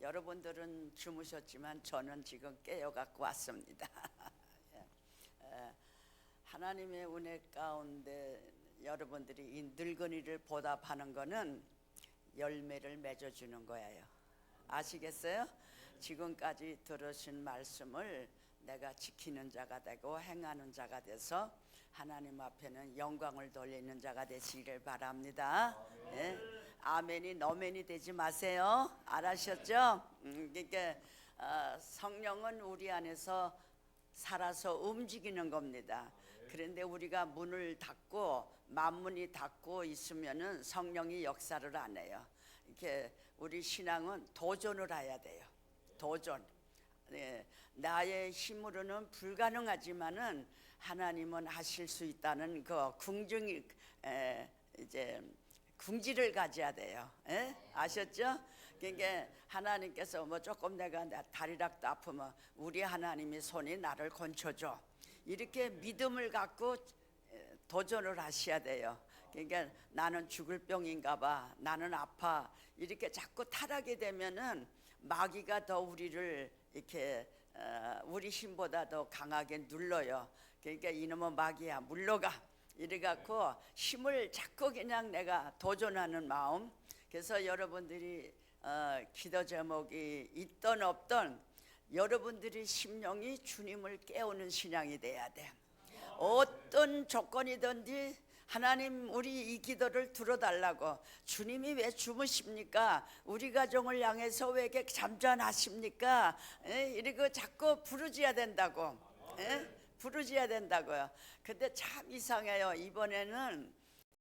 여러분들은 주무셨지만 저는 지금 깨어갖고 왔습니다. 하나님의 은혜 가운데 여러분들이 이 늙은이를 보답하는 거는 열매를 맺어주는 거예요. 아시겠어요? 지금까지 들으신 말씀을 내가 지키는 자가 되고 행하는 자가 돼서 하나님 앞에는 영광을 돌리는 자가 되시기를 바랍니다. 네? 아멘이 너멘이 되지 마세요. 알아셨죠? 그러니까 성령은 우리 안에서 살아서 움직이는 겁니다. 그런데 우리가 문을 닫고 만문이 닫고 있으면은 성령이 역사를 안 해요. 이렇게 우리 신앙은 도전을 해야 돼요. 도전. 네, 나의 힘으로는 불가능하지만은 하나님은 하실 수 있다는 그 궁지를 가져야 돼요. 에? 아셨죠? 그러니까 하나님께서 뭐 조금 내가 다리락도 아프면 우리 하나님이 손이 나를 건쳐줘. 이렇게 믿음을 갖고 도전을 하셔야 돼요. 그러니까 나는 죽을 병인가 봐. 나는 아파. 이렇게 자꾸 타락이 되면은 마귀가 더 우리를 이렇게 우리 힘보다 더 강하게 눌러요. 그러니까 이놈의 마귀야 물러가. 이래갖고 힘을 자꾸 그냥 내가 도전하는 마음. 그래서 여러분들이 기도 제목이 있던 없던 여러분들이 심령이 주님을 깨우는 신앙이 돼야 돼. 어떤 조건이든지 하나님 우리 이 기도를 들어달라고. 주님이 왜 주무십니까? 우리 가정을 향해서 왜 이렇게 잠잠하십니까? 이러고 자꾸 부르짖어야 된다고. 부르짖어야 된다고요. 근데 참 이상해요. 이번에는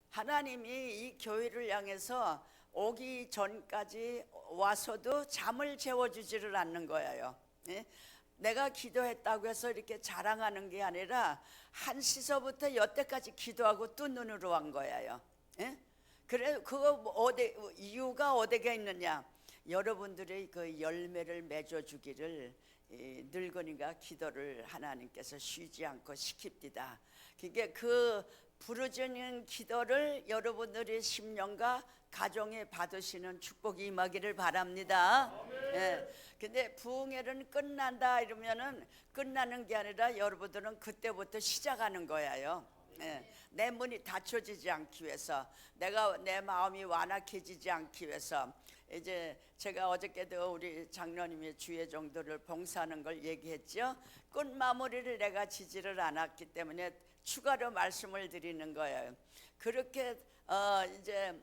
하나님이 이 교회를 향해서 오기 전까지 와서도 잠을 재워주지를 않는 거예요. 내가 기도했다고 해서 이렇게 자랑하는 게 아니라 1시서부터 여태까지 기도하고 또 눈으로 한 거예요. 그래 그거 이유가 어디가 있느냐? 여러분들의 그 열매를 맺어주기를 늙은이가 기도를 하나님께서 쉬지 않고 시킵니다. 그게 그 부르짖는 기도를 여러분들의 심령과 가정에 받으시는 축복이 임하기를 바랍니다. 근데 부흥회는 끝난다 이러면은 끝나는 게 아니라 여러분들은 그때부터 시작하는 거예요. 내 문이 닫혀지지 않기 위해서, 내가 내 마음이 완악해지지 않기 위해서. 이제 제가 어저께도 우리 장로님의 주의 정도를 봉사하는 걸 얘기했죠. 끝마무리를 내가 지지를 않았기 때문에 추가로 말씀을 드리는 거예요. 그렇게 이제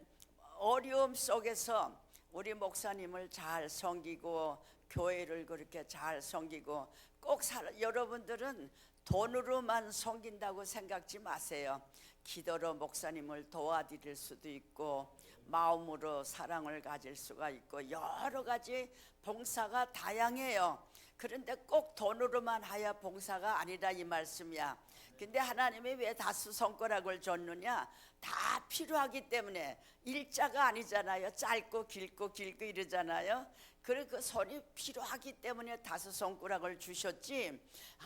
어려움 속에서 우리 목사님을 잘 섬기고 교회를 그렇게 잘 섬기고 꼭 여러분들은 돈으로만 섬긴다고 생각지 마세요. 기도로 목사님을 도와드릴 수도 있고 마음으로 사랑을 가질 수가 있고 여러 가지 봉사가 다양해요. 그런데 꼭 돈으로만 하야 봉사가 아니라 이 말씀이야. 근데 하나님이 왜 다수 손가락을 줬느냐? 다 필요하기 때문에. 일자가 아니잖아요. 짧고 길고 이러잖아요. 그래 그 손이 필요하기 때문에 다섯 손가락을 주셨지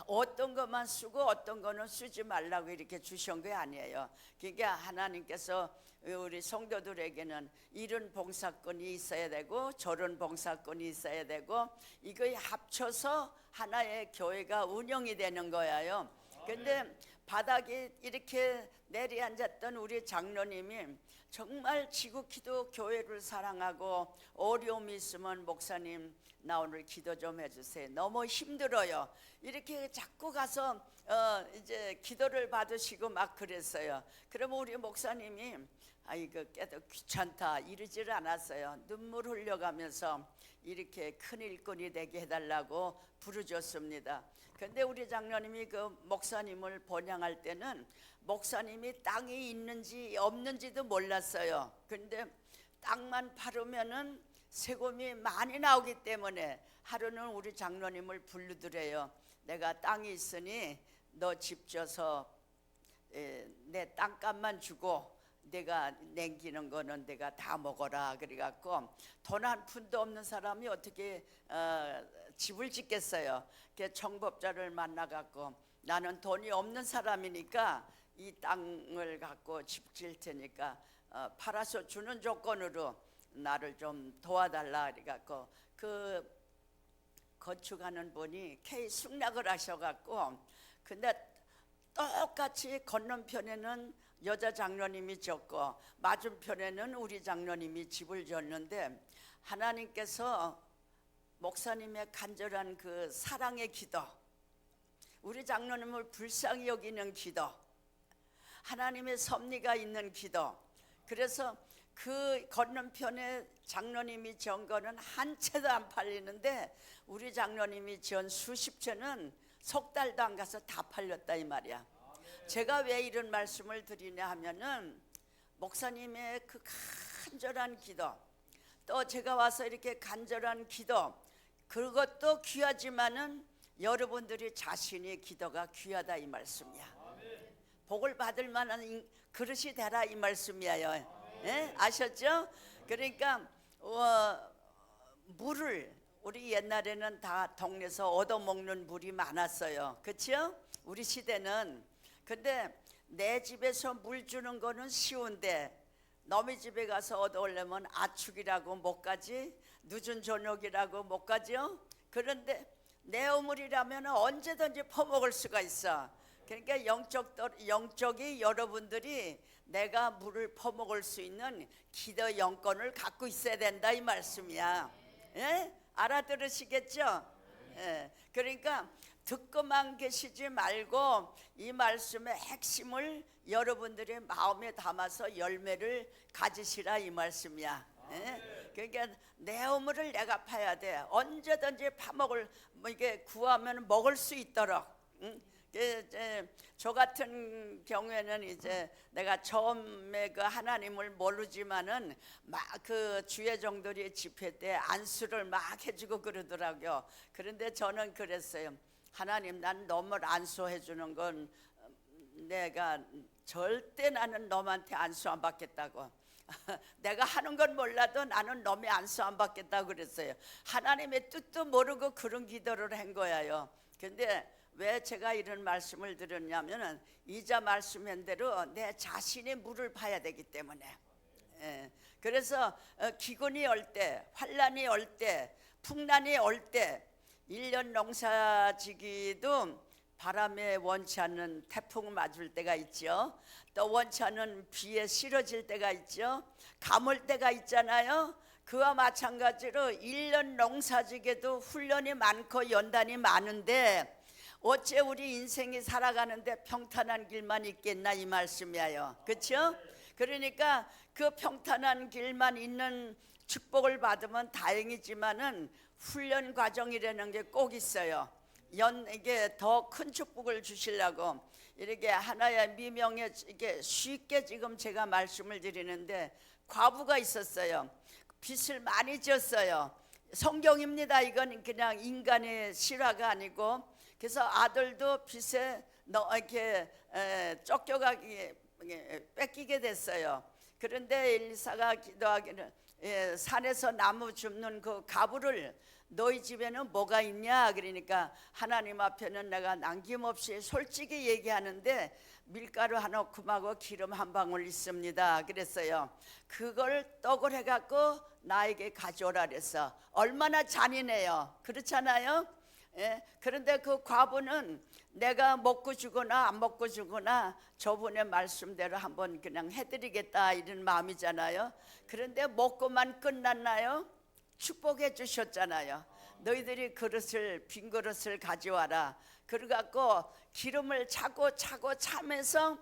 어떤 것만 쓰고 어떤 거는 쓰지 말라고 이렇게 주신 게 아니에요. 그러니까 하나님께서 우리 성도들에게는 이런 봉사권이 있어야 되고 저런 봉사권이 있어야 되고 이거에 합쳐서 하나의 교회가 운영이 되는 거예요. 근데 바닥에 이렇게 내려앉았던 우리 장로님이 정말 지극히도 교회를 사랑하고 어려움이 있으면 목사님 나 오늘 기도 좀 해주세요. 너무 힘들어요. 이렇게 자꾸 가서 이제 기도를 받으시고 막 그랬어요. 그러면 우리 목사님이 이거 깨도 귀찮다 이러지를 않았어요. 눈물 흘려가면서 이렇게 큰 일꾼이 되게 해달라고 부르셨습니다. 근데 우리 장로님이 그 목사님을 번양할 때는 목사님이 땅이 있는지 없는지도 몰랐어요. 근데 땅만 파르면은 세금이 많이 나오기 때문에 하루는 우리 장로님을 부르더래요. 내가 땅이 있으니 너 집 져서 내 땅값만 주고 내가 남기는 거는 내가 다 먹어라. 그래갖고 돈 한 푼도 없는 사람이 어떻게 집을 짓겠어요. 청법자를 만나갖고 나는 돈이 없는 사람이니까 이 땅을 갖고 집 질 테니까 팔아서 주는 조건으로 나를 좀 도와달라 그래갖고 그 건축하는 분이 K 승낙을 하셔갖고, 근데 똑같이 건너편에는 여자 장로님이 졌고 맞은편에는 우리 장로님이 집을 졌는데, 하나님께서 목사님의 간절한 그 사랑의 기도, 우리 장로님을 불쌍히 여기는 기도, 하나님의 섭리가 있는 기도, 그래서 그 건너편에 장로님이 지은 거는 한 채도 안 팔리는데 우리 장로님이 지은 수십 채는 석 달도 안 가서 다 팔렸다 이 말이야. 제가 왜 이런 말씀을 드리냐 하면은 목사님의 그 간절한 기도, 또 제가 와서 이렇게 간절한 기도, 그것도 귀하지만은 여러분들이 자신의 기도가 귀하다 이 말씀이야. 복을 받을 만한 그릇이 되라 이 말씀이에요. 예? 아셨죠? 그러니까 물을 우리 옛날에는 다 동네에서 얻어먹는 물이 많았어요. 그렇죠? 우리 시대는. 근데 내 집에서 물 주는 거는 쉬운데 너희 집에 가서 얻어오려면 아축이라고 못 가지, 늦은 저녁이라고 못 가죠. 그런데 내 우물이라면 언제든지 퍼먹을 수가 있어. 그러니까 영적이 여러분들이 내가 물을 퍼먹을 수 있는 기도 영권을 갖고 있어야 된다 이 말씀이야. 예? 알아들으시겠죠? 예. 그러니까 듣고만 계시지 말고 이 말씀의 핵심을 여러분들의 마음에 담아서 열매를 가지시라 이 말씀이야. 예? 그러니까 내 우물을 내가 파야 돼. 언제든지 파먹을 이게 구하면 먹을 수 있도록. 응? 저 같은 경우에는 이제 내가 처음에 그 하나님을 모르지만은 막 그 주회종들이 집회 때 안수를 막 해주고 그러더라고요. 그런데 저는 그랬어요. 하나님, 난 너를 안수해 주는 건 내가 절대 나는 너한테 안수 안 받겠다고. 내가 하는 건 몰라도 나는 너의 안수 안 받겠다고 그랬어요. 하나님의 뜻도 모르고 그런 기도를 한 거예요. 근데 왜 제가 이런 말씀을 드렸냐면은 이자 말씀한 대로 내 자신의 물을 파야 되기 때문에. 예. 그래서 기근이 올 때, 환란이 올 때, 풍란이 올 때, 1년 농사지기도 바람에 원치 않는 태풍 맞을 때가 있죠. 또 원치 않는 비에 실어질 때가 있죠. 가물 때가 있잖아요. 그와 마찬가지로 1년 농사지기도 훈련이 많고 연단이 많은데 어째 우리 인생이 살아가는데 평탄한 길만 있겠나 이 말씀이에요. 그렇죠? 그러니까 그 평탄한 길만 있는 축복을 받으면 다행이지만은 훈련 과정이라는 게 꼭 있어요. 이게 더 큰 축복을 주시려고 이렇게 하나의 미명에 이게 쉽게 지금 제가 말씀을 드리는데, 과부가 있었어요. 빚을 많이 졌어요. 성경입니다. 이건 그냥 인간의 실화가 아니고. 그래서 아들도 빚에 이렇게 쫓겨가게 뺏기게 됐어요. 그런데 엘리사가 기도하기를 산에서 나무 줍는 그 가부를 너희 집에는 뭐가 있냐 그러니까 하나님 앞에는 내가 남김없이 솔직히 얘기하는데 밀가루 한 움큼하고 기름 한 방울 있습니다 그랬어요. 그걸 떡을 해갖고 나에게 가져오라 그랬어. 얼마나 잔인해요. 그렇잖아요. 예? 그런데 그 과부는 내가 먹고 주거나 안 먹고 주거나 저분의 말씀대로 한번 그냥 해드리겠다 이런 마음이잖아요. 그런데 먹고만 끝났나요? 축복해 주셨잖아요. 너희들이 빈 그릇을 가져와라. 그래갖고 기름을 차고 차면서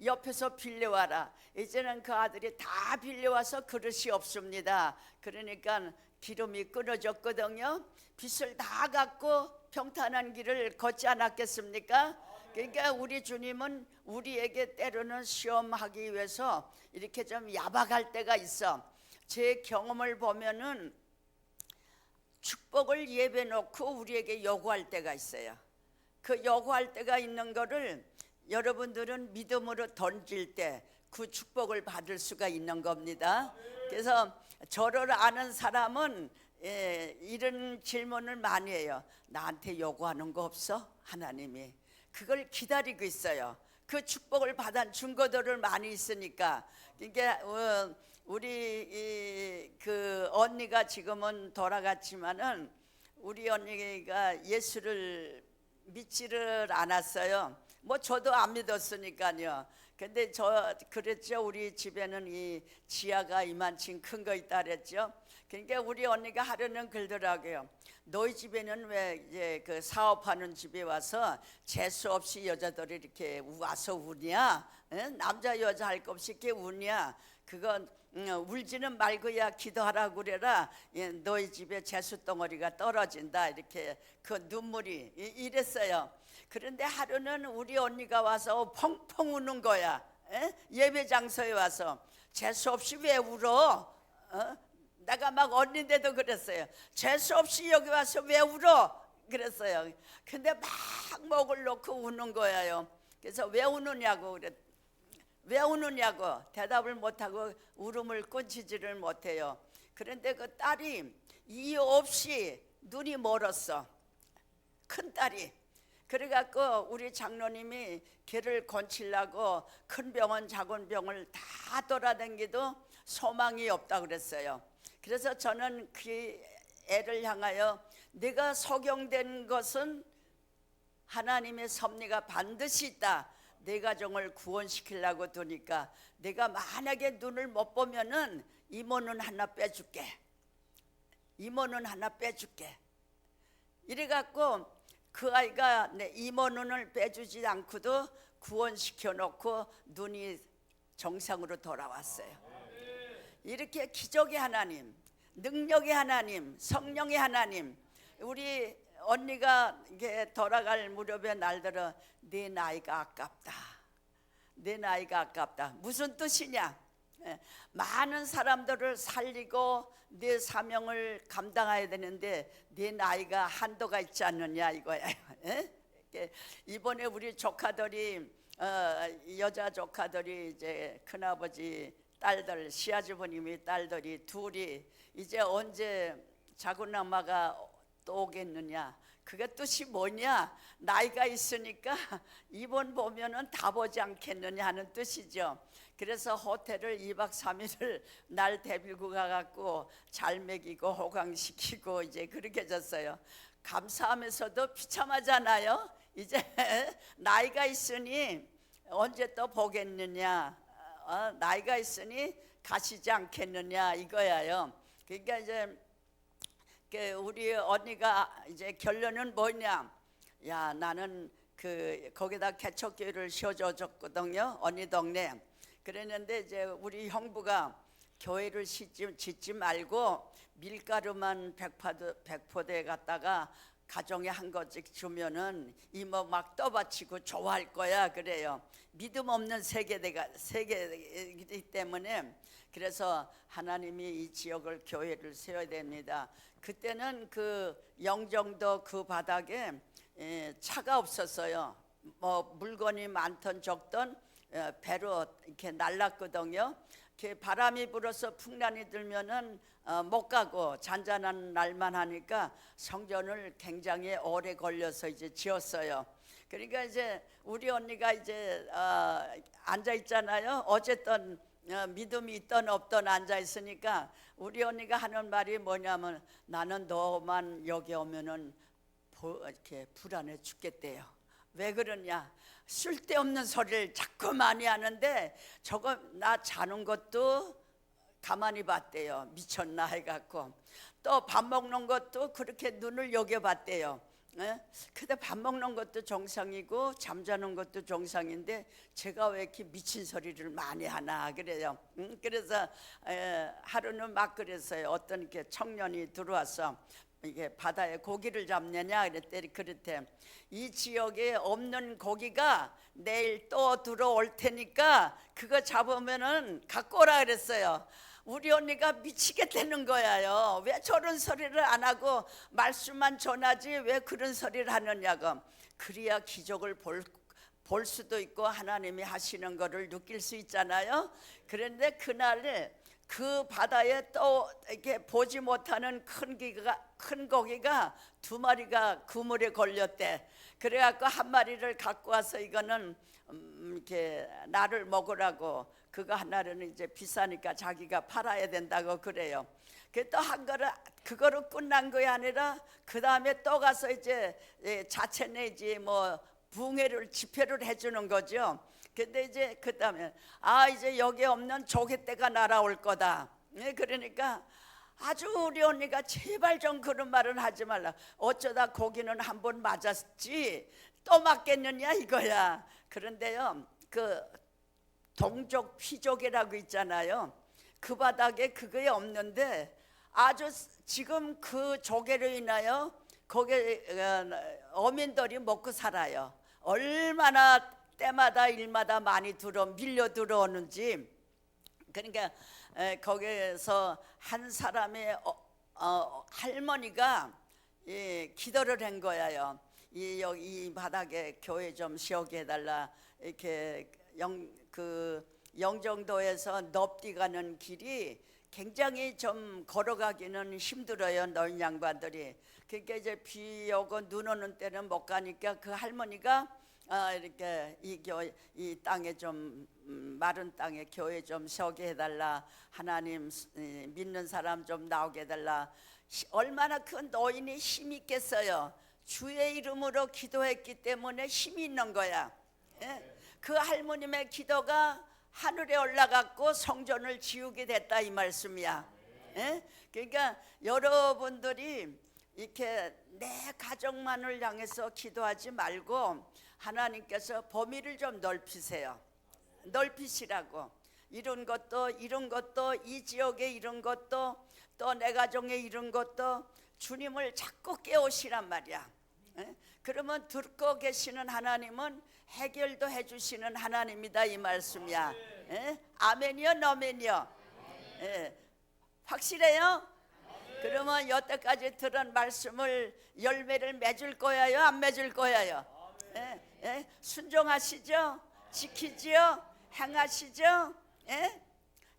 옆에서 빌려와라. 이제는 그 아들이 다 빌려와서 그릇이 없습니다. 그러니까 기름이 끊어졌거든요. 빚을 다 갚고 평탄한 길을 걷지 않았겠습니까? 그러니까 우리 주님은 우리에게 때로는 시험하기 위해서 이렇게 좀 야박할 때가 있어. 제 경험을 보면은 축복을 예배 놓고 우리에게 요구할 때가 있어요. 그 요구할 때가 있는 거를 여러분들은 믿음으로 던질 때 그 축복을 받을 수가 있는 겁니다. 그래서 저를 아는 사람은 이런 질문을 많이 해요. 나한테 요구하는 거 없어? 하나님이 그걸 기다리고 있어요. 그 축복을 받은 증거들을 많이 있으니까. 그러니까 우리 그 언니가 지금은 돌아갔지만은 우리 언니가 예수를 믿지를 않았어요. 뭐 저도 안 믿었으니까요. 근데 저 그랬죠. 우리 집에는 이 지하가 이만큼 큰 거 있다 그랬죠. 그러니까 우리 언니가 하루는 그러더라고요. 너희 집에는 왜 이제 그 사업하는 집에 와서 재수 없이 여자들이 이렇게 와서 우냐? 응? 남자 여자 할 것 없이 이렇게 우냐? 그건 울지는 말고야 기도하라고 그래라. 너희 집에 재수 덩어리가 떨어진다. 이렇게 그 눈물이 이랬어요. 그런데 하루는 우리 언니가 와서 펑펑 우는 거야. 예배 장소에 와서 재수 없이 왜 울어? 내가 막 언니인데도 그랬어요. 재수 없이 여기 와서 왜 울어? 그랬어요. 근데 막 목을 놓고 우는 거예요. 그래서 왜 우느냐고 그랬. 왜 우느냐고 대답을 못하고 울음을 끊지지를 못해요. 그런데 그 딸이 이유 없이 눈이 멀었어. 큰 딸이. 그래갖고 우리 장로님이 걔를 건치려고 큰 병원 작은 병을 다 돌아다니도 소망이 없다 그랬어요. 그래서 저는 그 애를 향하여 네가 소경된 것은 하나님의 섭리가 반드시 있다. 내 가정을 구원시키려고 두니까 내가 만약에 눈을 못 보면은 이모는 하나 빼줄게. 이모는 하나 빼줄게. 이래갖고 그 아이가 내 이모 눈을 빼주지 않고도 구원시켜 놓고 눈이 정상으로 돌아왔어요. 이렇게 기적의 하나님, 능력의 하나님, 성령의 하나님. 우리 언니가 이게 돌아갈 무렵에 날들어 내 나이가 아깝다. 내 나이가 아깝다. 무슨 뜻이냐? 많은 사람들을 살리고 내 사명을 감당해야 되는데 내 나이가 한도가 있지 않느냐 이거야. 이번에 우리 조카들이 여자 조카들이 이제 큰아버지 딸들 시아주버님이 딸들이 둘이 이제 언제 자군엄마가 또 오겠느냐. 그게 뜻이 뭐냐? 나이가 있으니까 이번 보면은 다 보지 않겠느냐 하는 뜻이죠. 그래서 호텔을 2박 3일을 날 데리고 가갖고 잘 먹이고 호강시키고 이제 그렇게 졌어요. 감사하면서도 비참하잖아요. 이제 나이가 있으니 언제 또 보겠느냐. 나이가 있으니 가시지 않겠느냐 이거야요. 그러니까 이제 우리 언니가 이제 결론은 뭐냐? 야, 나는 거기다 개척교회를 씌워줬거든요. 언니 동네. 그랬는데 이제 우리 형부가 교회를 짓지 말고 밀가루만 백포대에 갔다가 가정에 한 거씩 주면은 이모 막 떠받치고 좋아할 거야 그래요. 믿음 없는 세계이기 때문에. 그래서 하나님이 이 지역을 교회를 세워야 됩니다. 그때는 그 영종도 그 바닥에 차가 없었어요. 뭐 물건이 많던 적던 배로 이렇게 날랐거든요. 바람이 불어서 풍란이 들면은 못 가고 잔잔한 날만 하니까 성전을 굉장히 오래 걸려서 이제 지었어요. 그러니까 이제 우리 언니가 이제 앉아 있잖아요. 어쨌든 믿음이 있던 없던 앉아 있으니까 우리 언니가 하는 말이 뭐냐면 나는 너만 여기 오면은 이렇게 불안해 죽겠대요. 왜 그러냐? 쓸데없는 소리를 자꾸 많이 하는데 저거 나 자는 것도 가만히 봤대요. 미쳤나 해갖고 또 밥 먹는 것도 그렇게 눈을 여겨봤대요. 근데 밥 먹는 것도 정상이고 잠자는 것도 정상인데 제가 왜 이렇게 미친 소리를 많이 하나 그래요. 그래서 하루는 막 그랬어요. 어떤 이렇게 청년이 들어와서 이게 바다에 고기를 잡느냐 그랬대. 이 지역에 없는 고기가 내일 또 들어올 테니까 그거 잡으면은 갖고 오라 그랬어요. 우리 언니가 미치겠다는 거예요. 왜 저런 소리를 안 하고 말씀만 전하지 왜 그런 소리를 하느냐고. 그래야 기적을 볼 수도 있고 하나님이 하시는 거를 느낄 수 있잖아요. 그런데 그날 그 바다에 또 이렇게 보지 못하는 큰 고기가 2마리가 그물에 걸렸대. 그래갖고 1마리를 갖고 와서 이거는 이렇게 나를 먹으라고 그거 하나는 이제 비싸니까 자기가 팔아야 된다고 그래요. 그 또 한 거를 그거로 끝난 게 아니라 그 다음에 또 가서 이제 자체 내지 뭐 붕해를 집회를 해주는 거죠. 근데 이제 그 다음에 이제 여기 없는 조개떼가 날아올 거다. 그러니까 아주 우리 언니가 제발 좀 그런 말은 하지 말라. 어쩌다 고기는 한 번 맞았지 또 맞겠느냐 이거야. 그런데요, 그 동족 피족이라고 있잖아요. 그 바닥에 그게 없는데 아주 지금 그 조개로 인하여 거기 어민들이 먹고 살아요. 얼마나 때마다 일마다 많이 밀려 들어오는지. 그러니까 거기에서 한 사람의 할머니가 기도를 한 거예요. 이 바닥에 교회 좀 세우게 해달라. 이렇게 영종도에서 넙디 가는 길이 굉장히 좀 걸어가기는 힘들어요. 노인 양반들이. 그러니까 이제 비 오고 눈 오는 때는 못 가니까 그 할머니가 이렇게 이 땅에 좀 마른 땅에 교회 좀 세우게 해달라. 하나님 믿는 사람 좀 나오게 해달라. 얼마나 그 노인이 힘이 있겠어요. 주의 이름으로 기도했기 때문에 힘이 있는 거야. 그 할머님의 기도가 하늘에 올라갔고 성전을 지우게 됐다 이 말씀이야. 그러니까 여러분들이 이렇게 내 가정만을 향해서 기도하지 말고 하나님께서 범위를 좀 넓히세요. 넓히시라고. 이런 것도 이 지역에 이런 것도 또 내 가정에 이런 것도 주님을 자꾸 깨우시란 말이야. 그러면 듣고 계시는 하나님은 해결도 해주시는 하나님이다 이 말씀이야. 아멘이요 너멘이요? 확실해요? 그러면 여태까지 들은 말씀을 열매를 맺을 거예요? 안 맺을 거예요? 순종하시죠? 지키지요? 행하시죠?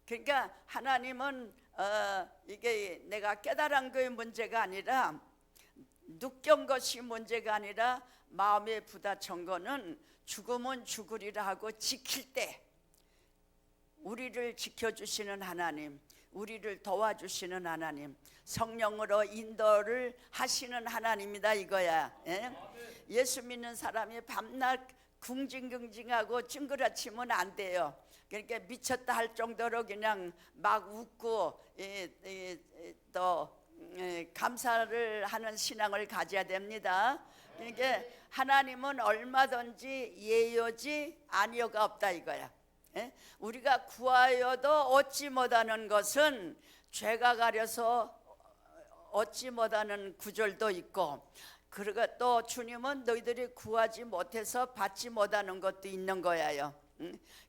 그러니까 하나님은 이게 내가 깨달은 것의 문제가 아니라 느낀 것이 문제가 아니라 마음에 부딪힌 거는 죽으면 죽으리라 하고 지킬 때 우리를 지켜주시는 하나님, 우리를 도와주시는 하나님, 성령으로 인도를 하시는 하나님이다 이거야. 예수 믿는 사람이 밤낮 궁징궁징하고 찡그라치면 안 돼요. 그러니까 미쳤다 할 정도로 그냥 막 웃고 또 감사를 하는 신앙을 가져야 됩니다. 그러니까 하나님은 얼마든지 예요지 아니요가 없다 이거야. 우리가 구하여도 얻지 못하는 것은 죄가 가려서 얻지 못하는 구절도 있고, 그리고 또 주님은 너희들이 구하지 못해서 받지 못하는 것도 있는 거예요.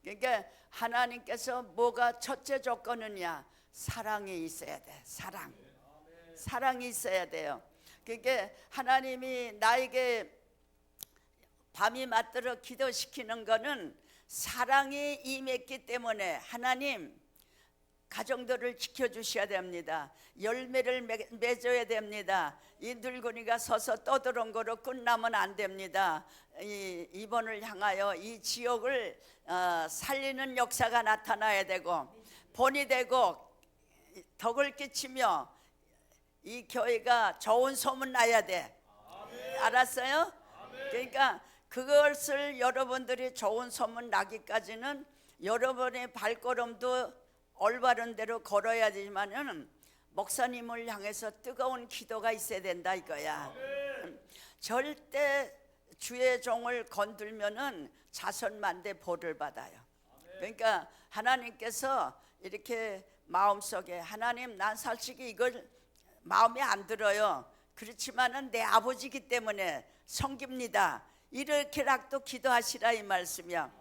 그러니까 하나님께서 뭐가 첫째 조건이냐? 사랑이 있어야 돼. 사랑이 있어야 돼요. 그러니까 하나님이 나에게 밤이 맞들어 기도시키는 거는 사랑이 임했기 때문에 하나님 가정들을 지켜주셔야 됩니다. 열매를 맺어야 됩니다. 이 늙은이가 서서 떠들은 거로 끝나면 안 됩니다. 이번을 향하여 이 지역을 살리는 역사가 나타나야 되고 본이 되고 덕을 끼치며 이 교회가 좋은 소문 나야 돼. 알았어요? 그러니까 그것을 여러분들이 좋은 소문 나기까지는 여러분의 발걸음도 올바른 대로 걸어야 되지만은 목사님을 향해서 뜨거운 기도가 있어야 된다 이거야. 절대 주의 종을 건들면은 자선만대 벌을 받아요. 그러니까 하나님께서 이렇게 마음속에 하나님 난 솔직히 이걸 마음에 안 들어요. 그렇지만은 내 아버지기 때문에 섬깁니다. 이렇게라도 기도하시라 이 말씀이야.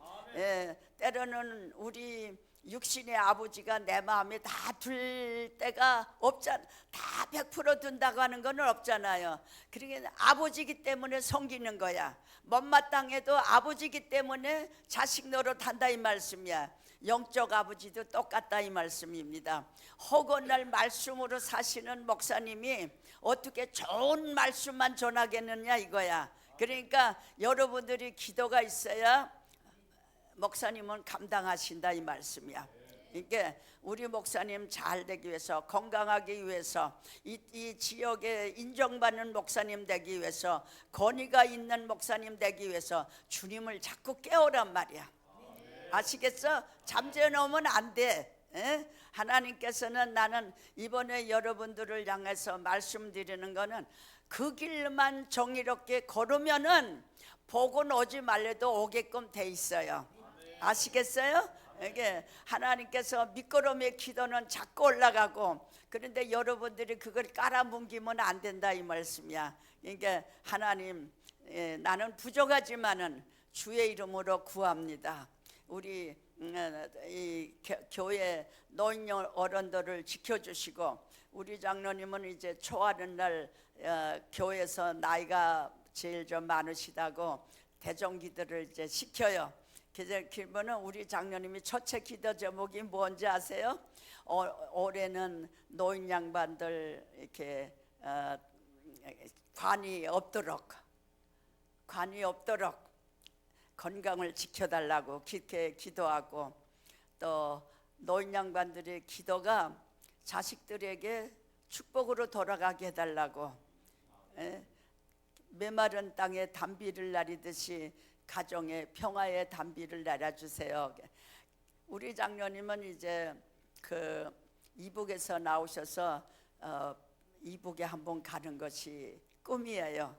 때로는 우리 육신의 아버지가 내 마음에 다 들 때가 없잖아. 다 100% 든다고 하는 건 없잖아요. 그러니까 아버지기 때문에 섬기는 거야. 못마땅해도 아버지기 때문에 자식 노릇한다 이 말씀이야. 영적 아버지도 똑같다 이 말씀입니다. 허건날 말씀으로 사시는 목사님이 어떻게 좋은 말씀만 전하겠느냐 이거야. 그러니까 여러분들이 기도가 있어야 목사님은 감당하신다 이 말씀이야. 그러니까 우리 목사님 잘 되기 위해서, 건강하기 위해서, 이 지역에 인정받는 목사님 되기 위해서, 권위가 있는 목사님 되기 위해서 주님을 자꾸 깨우란 말이야. 아시겠어? 잠재 놓으면 안 돼. 하나님께서는, 나는 이번에 여러분들을 향해서 말씀드리는 거는, 그 길만 정의롭게 걸으면은 복은 오지 말래도 오게끔 돼 있어요. 아시겠어요? 이게 하나님께서 미끄러미의 기도는 자꾸 올라가고, 그런데 여러분들이 그걸 깔아뭉기면 안 된다 이 말씀이야. 그러니까 하나님, 나는 부족하지만은 주의 이름으로 구합니다. 우리 이 교회 노인 어른들을 지켜주시고, 우리 장로님은 이제 초하는 날 교회에서 나이가 제일 좀 많으시다고 대종기도를 이제 시켜요. 그러면은 우리 장로님이 첫째 기도 제목이 뭔지 아세요? 올해는 노인 양반들 이렇게 관이 없도록 건강을 지켜달라고 그렇게 기도하고, 또 노인 양반들의 기도가 자식들에게 축복으로 돌아가게 해달라고, 메마른 땅에 단비를 내리듯이 가정의 평화의 단비를 내려주세요. 우리 장로님은 이제 그 이북에서 나오셔서 이북에 한번 가는 것이 꿈이에요.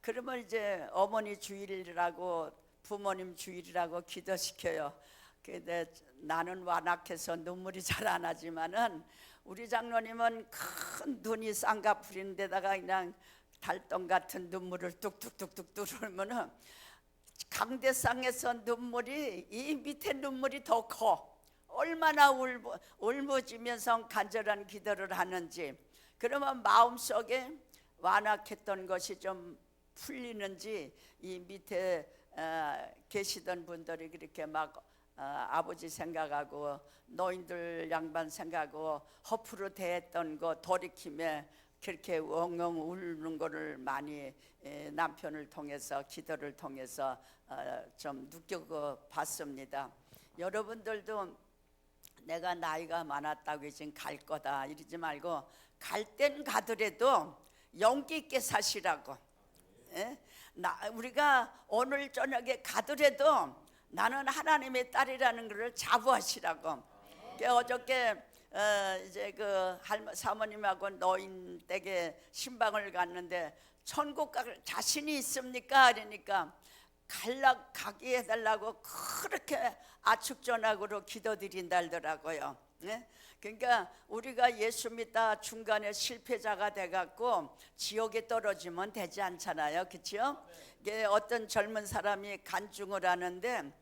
그러면 이제 어머니 주일이라고, 부모님 주일이라고 기도시켜요. 근데 나는 완악해서 눈물이 잘 안 나지만은, 우리 장로님은 큰 눈이 쌍꺼풀인 데다가 그냥 달동 같은 눈물을 뚝뚝뚝뚝 뚫으면은 강대상에서 눈물이, 이 밑에 눈물이 더 커. 얼마나 울부짖으면서 간절한 기도를 하는지. 그러면 마음속에 완악했던 것이 좀 풀리는지, 이 밑에 계시던 분들이 그렇게 막 아버지 생각하고 노인들 양반 생각하고 허프로 대했던 거 돌이킴에 그렇게 엉엉 우는 거를 많이 남편을 통해서, 기도를 통해서 좀 느껴봤습니다. 여러분들도 내가 나이가 많았다고 지금 갈 거다 이러지 말고, 갈 땐 가더라도 용기 있게 사시라고. 우리가 오늘 저녁에 가더라도 나는 하나님의 딸이라는 것을 자부하시라고. 어저께 이제 그 사모님하고 노인 댁에 신방을 갔는데, 천국 갈 자신이 있습니까? 그러니까 가게 해달라고 그렇게 아축전학으로 기도드린다더라고요. 그러니까 우리가 예수 믿다 중간에 실패자가 돼갖고 지옥에 떨어지면 되지 않잖아요, 그렇죠? 어떤 젊은 사람이 간증을 하는데,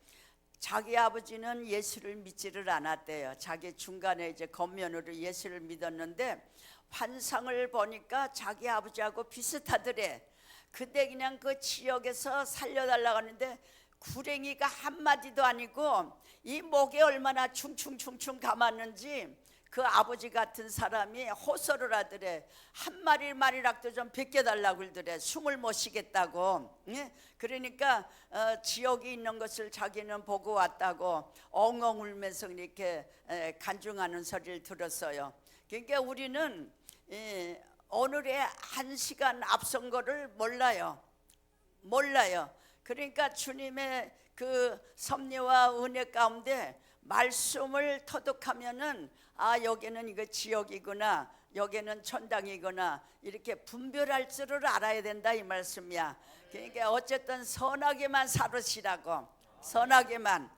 자기 아버지는 예수를 믿지를 않았대요. 자기 중간에 이제 겉면으로 예수를 믿었는데 환상을 보니까 자기 아버지하고 비슷하더래. 근데 그냥 그 지역에서 살려달라고 하는데 구랭이가 한마디도 아니고 이 목에 얼마나 충충충충 감았는지 그 아버지 같은 사람이 호소를 하더래. 한 마리락도 좀 베껴달라고 그러더래. 숨을 못 쉬겠다고. 그러니까 지옥이 있는 것을 자기는 보고 왔다고 엉엉 울면서 이렇게 간증하는 소리를 들었어요. 그러니까 우리는 오늘의 한 시간 앞선 거를 몰라요. 그러니까 주님의 그 섭리와 은혜 가운데 말씀을 터득하면은, 여기는 이거 지옥이구나, 여기는 천당이구나, 이렇게 분별할 줄을 알아야 된다 이 말씀이야. 그러니까 어쨌든 선하게만 살으시라고. 선하게만.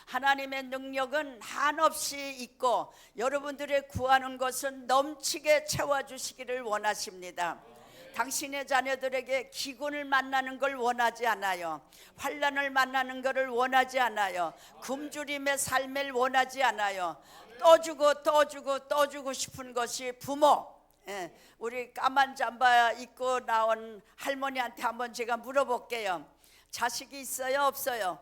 하나님의 능력은 한없이 있고 여러분들의 구하는 것은 넘치게 채워주시기를 원하십니다. 당신의 자녀들에게 기근을 만나는 걸 원하지 않아요. 환난을 만나는 것을 원하지 않아요. 굶주림의 삶을 원하지 않아요. 또 주고 싶은 것이 부모. 우리 까만 잠바 입고 나온 할머니한테 한번 제가 물어볼게요. 자식이 있어요, 없어요?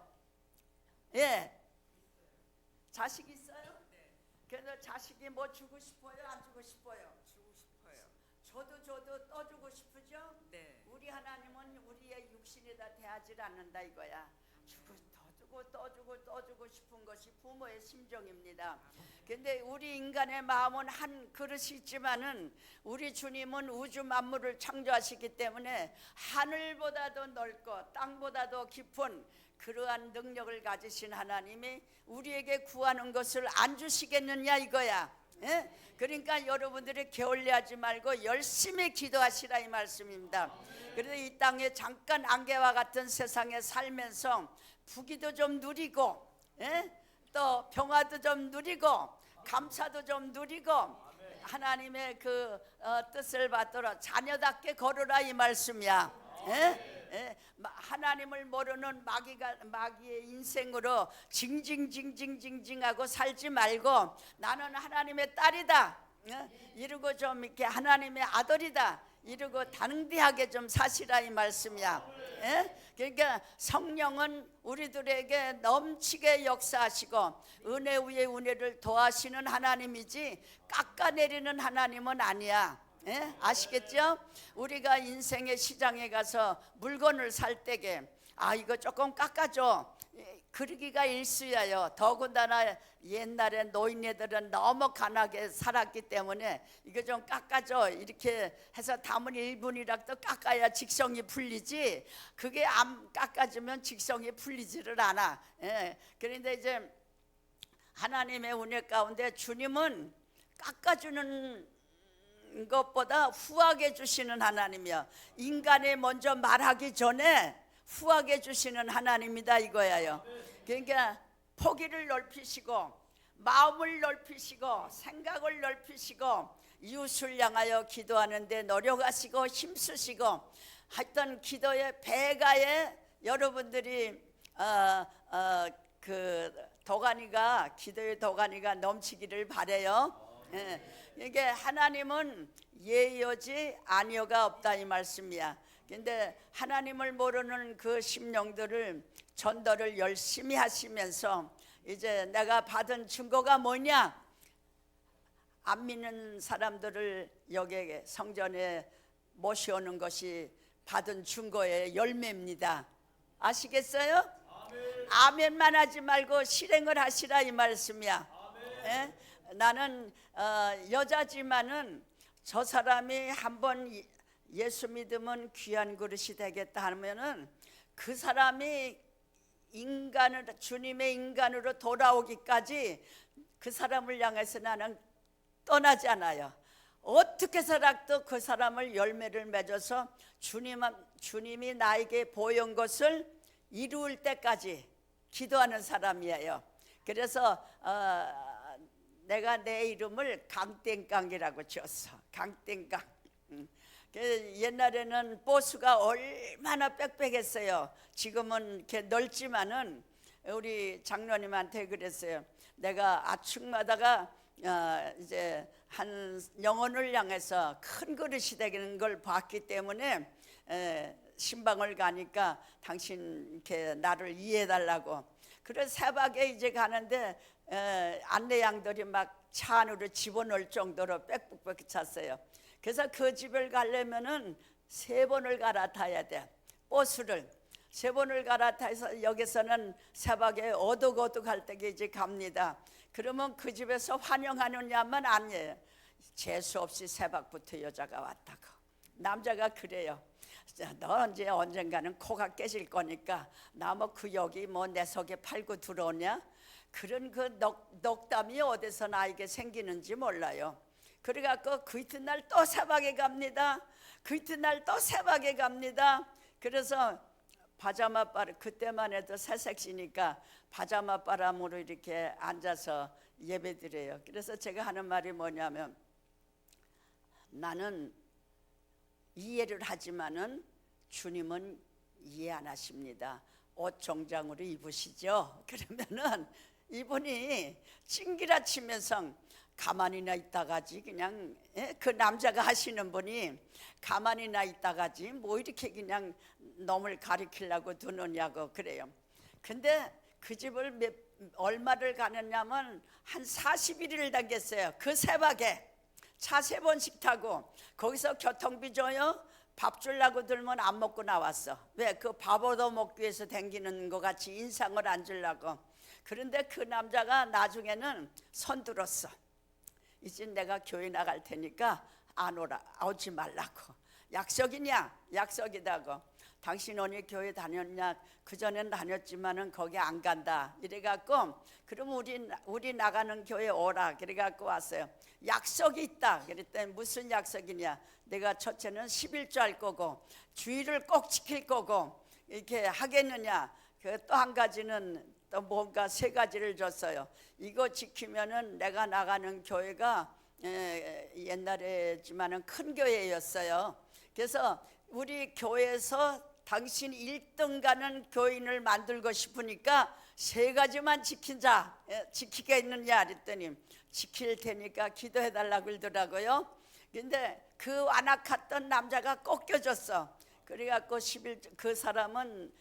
자식 있어요? 그래서 자식이 뭐 주고 싶어요, 안 주고 싶어요? 줘도 또 주고 싶으죠? 우리 하나님은 우리의 육신에다 대하지 않는다 이거야. 더 주고 주고 또 주고 또 주고 싶은 것이 부모의 심정입니다. 근데 우리 인간의 마음은 한 그릇이 있지만은 우리 주님은 우주 만물을 창조하시기 때문에 하늘보다도 넓고 땅보다도 깊은 그러한 능력을 가지신 하나님이 우리에게 구하는 것을 안 주시겠느냐 이거야. 예? 그러니까 여러분들이 게을리하지 말고 열심히 기도하시라 이 말씀입니다. 그래서 이 땅에 잠깐 안개와 같은 세상에 살면서 부귀도 좀 누리고, 예? 또 평화도 좀 누리고 감사도 좀 누리고 하나님의 그 뜻을 받들어 자녀답게 걸으라 이 말씀이야. 예? 예, 하나님을 모르는 마귀의 인생으로 징징징징징징하고 살지 말고 나는 하나님의 딸이다, 이러고 좀 이렇게 하나님의 아들이다 이러고 당대하게 좀 사시라 이 말씀이야. 예? 그러니까 성령은 우리들에게 넘치게 역사하시고 은혜 위에 은혜를 더하시는 하나님이지 깎아내리는 하나님은 아니야. 예? 아시겠죠? 우리가 인생의 시장에 가서 물건을 살 때게 이거 조금 깎아줘 그러기가 일쑤야요. 더군다나 옛날에 노인네들은 너무 가난하게 살았기 때문에 이거 좀 깎아줘 이렇게 해서 담은 1분이라도 깎아야 직성이 풀리지, 그게 안 깎아주면 직성이 풀리지를 않아. 예. 그런데 이제 하나님의 은혜 가운데 주님은 깎아주는 것보다 후하게 주시는 하나님이야. 인간이 먼저 말하기 전에 후하게 주시는 하나님이다 이거야요. 그러니까 포기를 넓히시고 마음을 넓히시고 생각을 넓히시고 이웃을 향하여 기도하는데 노력하시고 힘쓰시고 하여튼 기도의 배가에 여러분들이 그 도가니가 기도의 도가니가 넘치기를 바래요. 이게 하나님은 예여지 아니여가 없다 이 말씀이야. 근데 하나님을 모르는 그 심령들을 전도를 열심히 하시면서 이제 내가 받은 증거가 뭐냐, 안 믿는 사람들을 여기 성전에 모셔오는 것이 받은 증거의 열매입니다. 아시겠어요? 아멘만 하지 말고 실행을 하시라 이 말씀이야. 예? 나는 여자지만은 저 사람이 한번 예수 믿으면 귀한 그릇이 되겠다 하면은 그 사람이 주님의 인간으로 돌아오기까지 그 사람을 향해서 나는 떠나지 않아요. 어떻게 해서라도 그 사람을 열매를 맺어서 주님이 나에게 보여온 것을 이루을 때까지 기도하는 사람이에요. 그래서 내가 내 이름을 강땡강이라고 지었어. 강땡강. 옛날에는 보수가 얼마나 빽빽했어요. 지금은 이렇게 넓지만은 우리 장로님한테 그랬어요. 내가 아축마다가 이제 한 영혼을 향해서 큰 그릇이 되는 걸 봤기 때문에 신방을 가니까 당신 이렇게 나를 이해해달라고. 그래서 새벽에 이제 가는데 안내양들이 막 차 안으로 집어넣을 정도로 빽빽빽 찼어요. 그래서 그 집을 가려면은 3번을 갈아타야 돼. 버스를 3번을 갈아타서 여기서는 새벽에 어둑어둑 할 때게 이제 갑니다. 그러면 그 집에서 환영하느냐면 아니에요. 재수 없이 새벽부터 여자가 왔다고. 남자가 그래요. 너 이제 언젠가는 코가 깨질 거니까 나 뭐 그 여기 뭐 내 속에 팔고 들어오냐? 그런 그 녹담이 어디서 나에게 생기는지 몰라요. 그래갖고 그 이튿날 또 새벽에 갑니다. 그 이튿날 또 새벽에 갑니다. 그래서 파자마 바람, 그때만 해도 새색시니까 파자마 바람으로 이렇게 앉아서 예배드려요. 그래서 제가 하는 말이 뭐냐면 나는 이해를 하지만은 주님은 이해 안 하십니다. 옷 정장으로 입으시죠. 그러면은 이분이 찡기라 치면서 가만히나 있다가지 그냥 그 남자가 하시는 분이 가만히나 있다가지 뭐 이렇게 그냥 놈을 가리키려고 두느냐고 그래요. 근데 그 집을 얼마를 가느냐면 한 40일을 다녔어요. 그 새벽에 차 3번씩 타고 거기서 교통비 줘요. 밥 주려고 들면 안 먹고 나왔어. 왜? 그 밥 얻어 먹기 위해서 댕기는 것 같이 인상을 안 주려고. 그런데 그 남자가 나중에는 손 들었어. 이제 내가 교회 나갈 테니까 안 오지 말라고. 약속이냐? 약속이다고. 당신 언니 교회 다녔냐? 그전엔 다녔지만은 거기 안 간다. 이래갖고 그럼 우리 나가는 교회 오라. 그래갖고 왔어요. 약속이 있다. 그랬더니 무슨 약속이냐? 내가 첫째는 11조 할 거고 주의를 꼭 지킬 거고 이렇게 하겠느냐? 그 또 한 가지는 또 뭔가 세 가지를 줬어요. 이거 지키면은 내가 나가는 교회가 옛날에지만은 큰 교회였어요. 그래서 우리 교회에서 당신 1등 가는 교인을 만들고 싶으니까 세 가지만 지키겠느냐 그랬더니 지킬 테니까 기도해 달라고 그러더라고요. 근데 그 완악했던 남자가 꺾여졌어. 그래갖고 그 사람은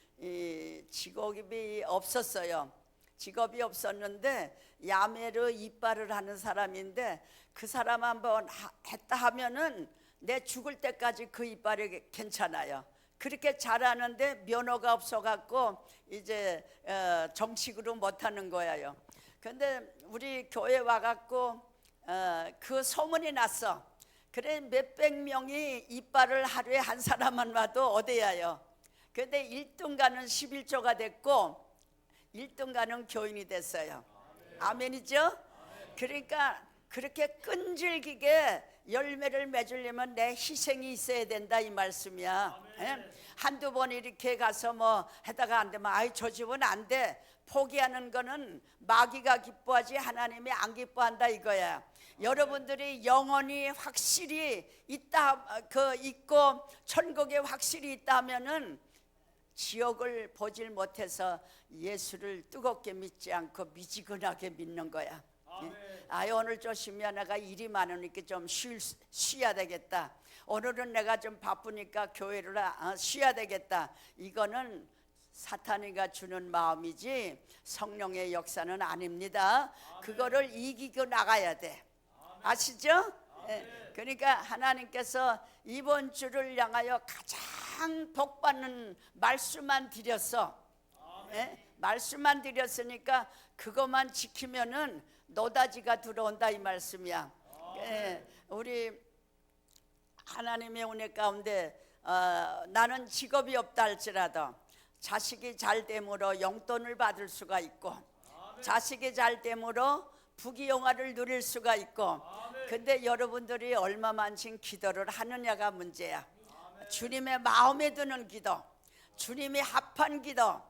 직업이 없었어요. 직업이 없었는데 야매로 이빨을 하는 사람인데 그 사람 한번 했다 하면은 내 죽을 때까지 그 이빨이 괜찮아요. 그렇게 잘하는데 면허가 없어갖고 이제 정식으로 못하는 거예요. 근데 우리 교회 와갖고 그 소문이 났어. 그래 몇백 명이 이빨을 하루에 한 사람만 와도 어디야요. 근데 1등 가는 11조가 됐고 1등 가는 교인이 됐어요. 아멘이죠? 그러니까 그렇게 끈질기게 열매를 맺으려면 내 희생이 있어야 된다 이 말씀이야. 한두 번 이렇게 가서 뭐 하다가 안 되면 아이 저 집은 안 돼. 포기하는 거는 마귀가 기뻐하지 하나님이 안 기뻐한다 이거야. 여러분들이 영원히 확실히 있고 천국에 확실히 있다 하면은 지옥을 보질 못해서 예수를 뜨겁게 믿지 않고 미지근하게 믿는 거야. 오늘 좀 쉬면 내가 일이 많으니까 좀 쉬어야 되겠다. 오늘은 내가 좀 바쁘니까 교회를 쉬어야 되겠다. 이거는 사탄이가 주는 마음이지 성령의 역사는 아닙니다. 그거를 이기고 나가야 돼. 아시죠? 그러니까 하나님께서 이번 주를 향하여 가장 복받는 말씀만 드렸어. 말씀만 드렸으니까 그것만 지키면은 노다지가 들어온다 이 말씀이야. 우리 하나님의 은혜 가운데 나는 직업이 없다 할지라도 자식이 잘 됨으로 용돈을 받을 수가 있고 자식이 잘 됨으로 부귀영화를 누릴 수가 있고 근데 여러분들이 얼마만큼 기도를 하느냐가 문제야. 주님의 마음에 드는 기도, 주님이 합한 기도,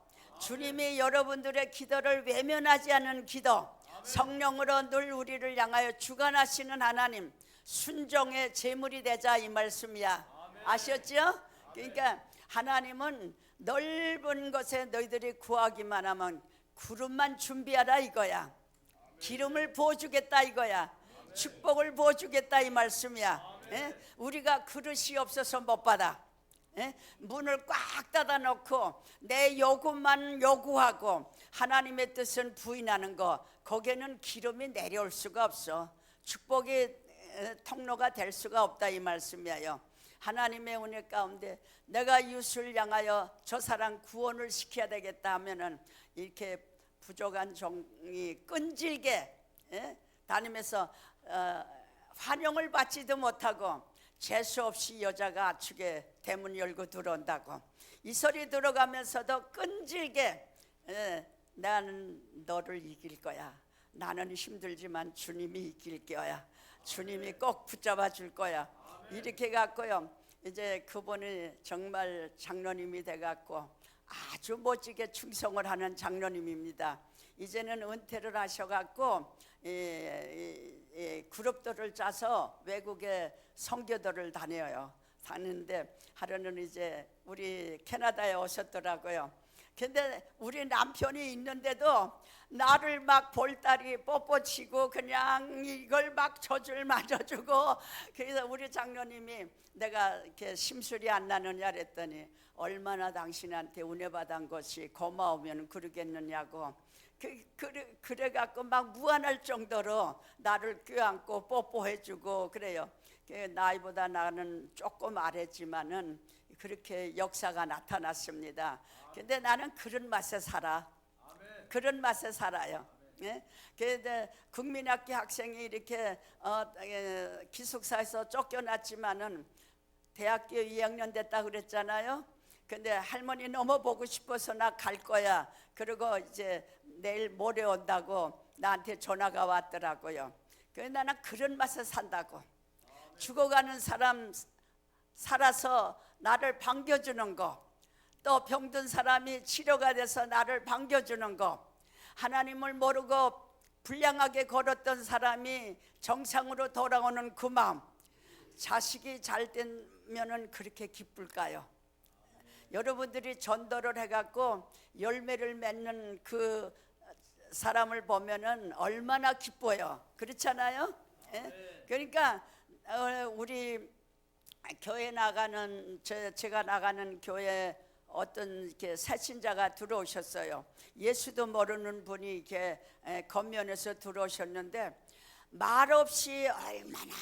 주님이 여러분들의 기도를 외면하지 않는 기도, 성령으로 늘 우리를 향하여 주관하시는 하나님, 순종의 제물이 되자 이 말씀이야. 아셨죠? 그러니까 하나님은 넓은 곳에 너희들이 구하기만 하면 구름만 준비하라 이거야. 기름을 부어주겠다 이거야. 축복을 부어주겠다 이 말씀이야. 우리가 그릇이 없어서 못 받아. 문을 꽉 닫아놓고 내 요구만 요구하고 하나님의 뜻은 부인하는 거, 거기에는 기름이 내려올 수가 없어. 축복의 통로가 될 수가 없다 이 말씀이에요. 하나님의 은혜 가운데 내가 이웃을 향하여 저 사람 구원을 시켜야 되겠다 하면은 이렇게 부족한 종이 끈질게 다니면서 환영을 받지도 못하고 재수 없이 여자가 아축에 대문 열고 들어온다고 이 소리 들어가면서도 끈질게 나는 너를 이길 거야. 나는 힘들지만 주님이 이길 거야. 주님이 꼭 붙잡아 줄 거야. 이렇게 갖고요. 이제 그분이 정말 장로님이 돼갖고 아주 멋지게 충성을 하는 장로님입니다. 이제는 은퇴를 하셔갖고 그룹들을 짜서 외국에 선교들을 다니는데 하루는 이제 우리 캐나다에 오셨더라고요. 근데 우리 남편이 있는데도 나를 막 볼따리 뽀뽀치고 그냥 이걸 막 젖을 맞아주고 그래서 우리 장로님이 내가 이렇게 심술이 안 나느냐 그랬더니 얼마나 당신한테 은혜 받은 것이 고마우면 그러겠느냐고 그래갖고 막 무한할 정도로 나를 껴안고 뽀뽀해주고 그래요. 나이보다 나는 조금 아래지만은 그렇게 역사가 나타났습니다. 근데 나는 그런 맛에 살아. 그런 맛에 살아요. 예? 그런데 국민학교 학생이 이렇게 기숙사에서 쫓겨났지만은 대학교 2학년 됐다 그랬잖아요. 근데 할머니 너무 보고 싶어서 나 갈 거야. 그리고 이제 내일 모레 온다고 나한테 전화가 왔더라고요. 그래서 나는 그런 맛에 산다고. 죽어가는 사람 살아서 나를 반겨주는 거, 또 병든 사람이 치료가 돼서 나를 반겨주는 거, 하나님을 모르고 불량하게 걸었던 사람이 정상으로 돌아오는 그 마음, 자식이 잘 되면은 그렇게 기쁠까요? 여러분들이 전도를 해갖고 열매를 맺는 그 사람을 보면은 얼마나 기뻐요. 그렇잖아요? 예? 그러니까 우리 교회 나가는 제가 나가는 교회 어떤 이렇게 새신자가 들어오셨어요. 예수도 모르는 분이 이렇게 겉면에서 들어오셨는데 말없이 얼마나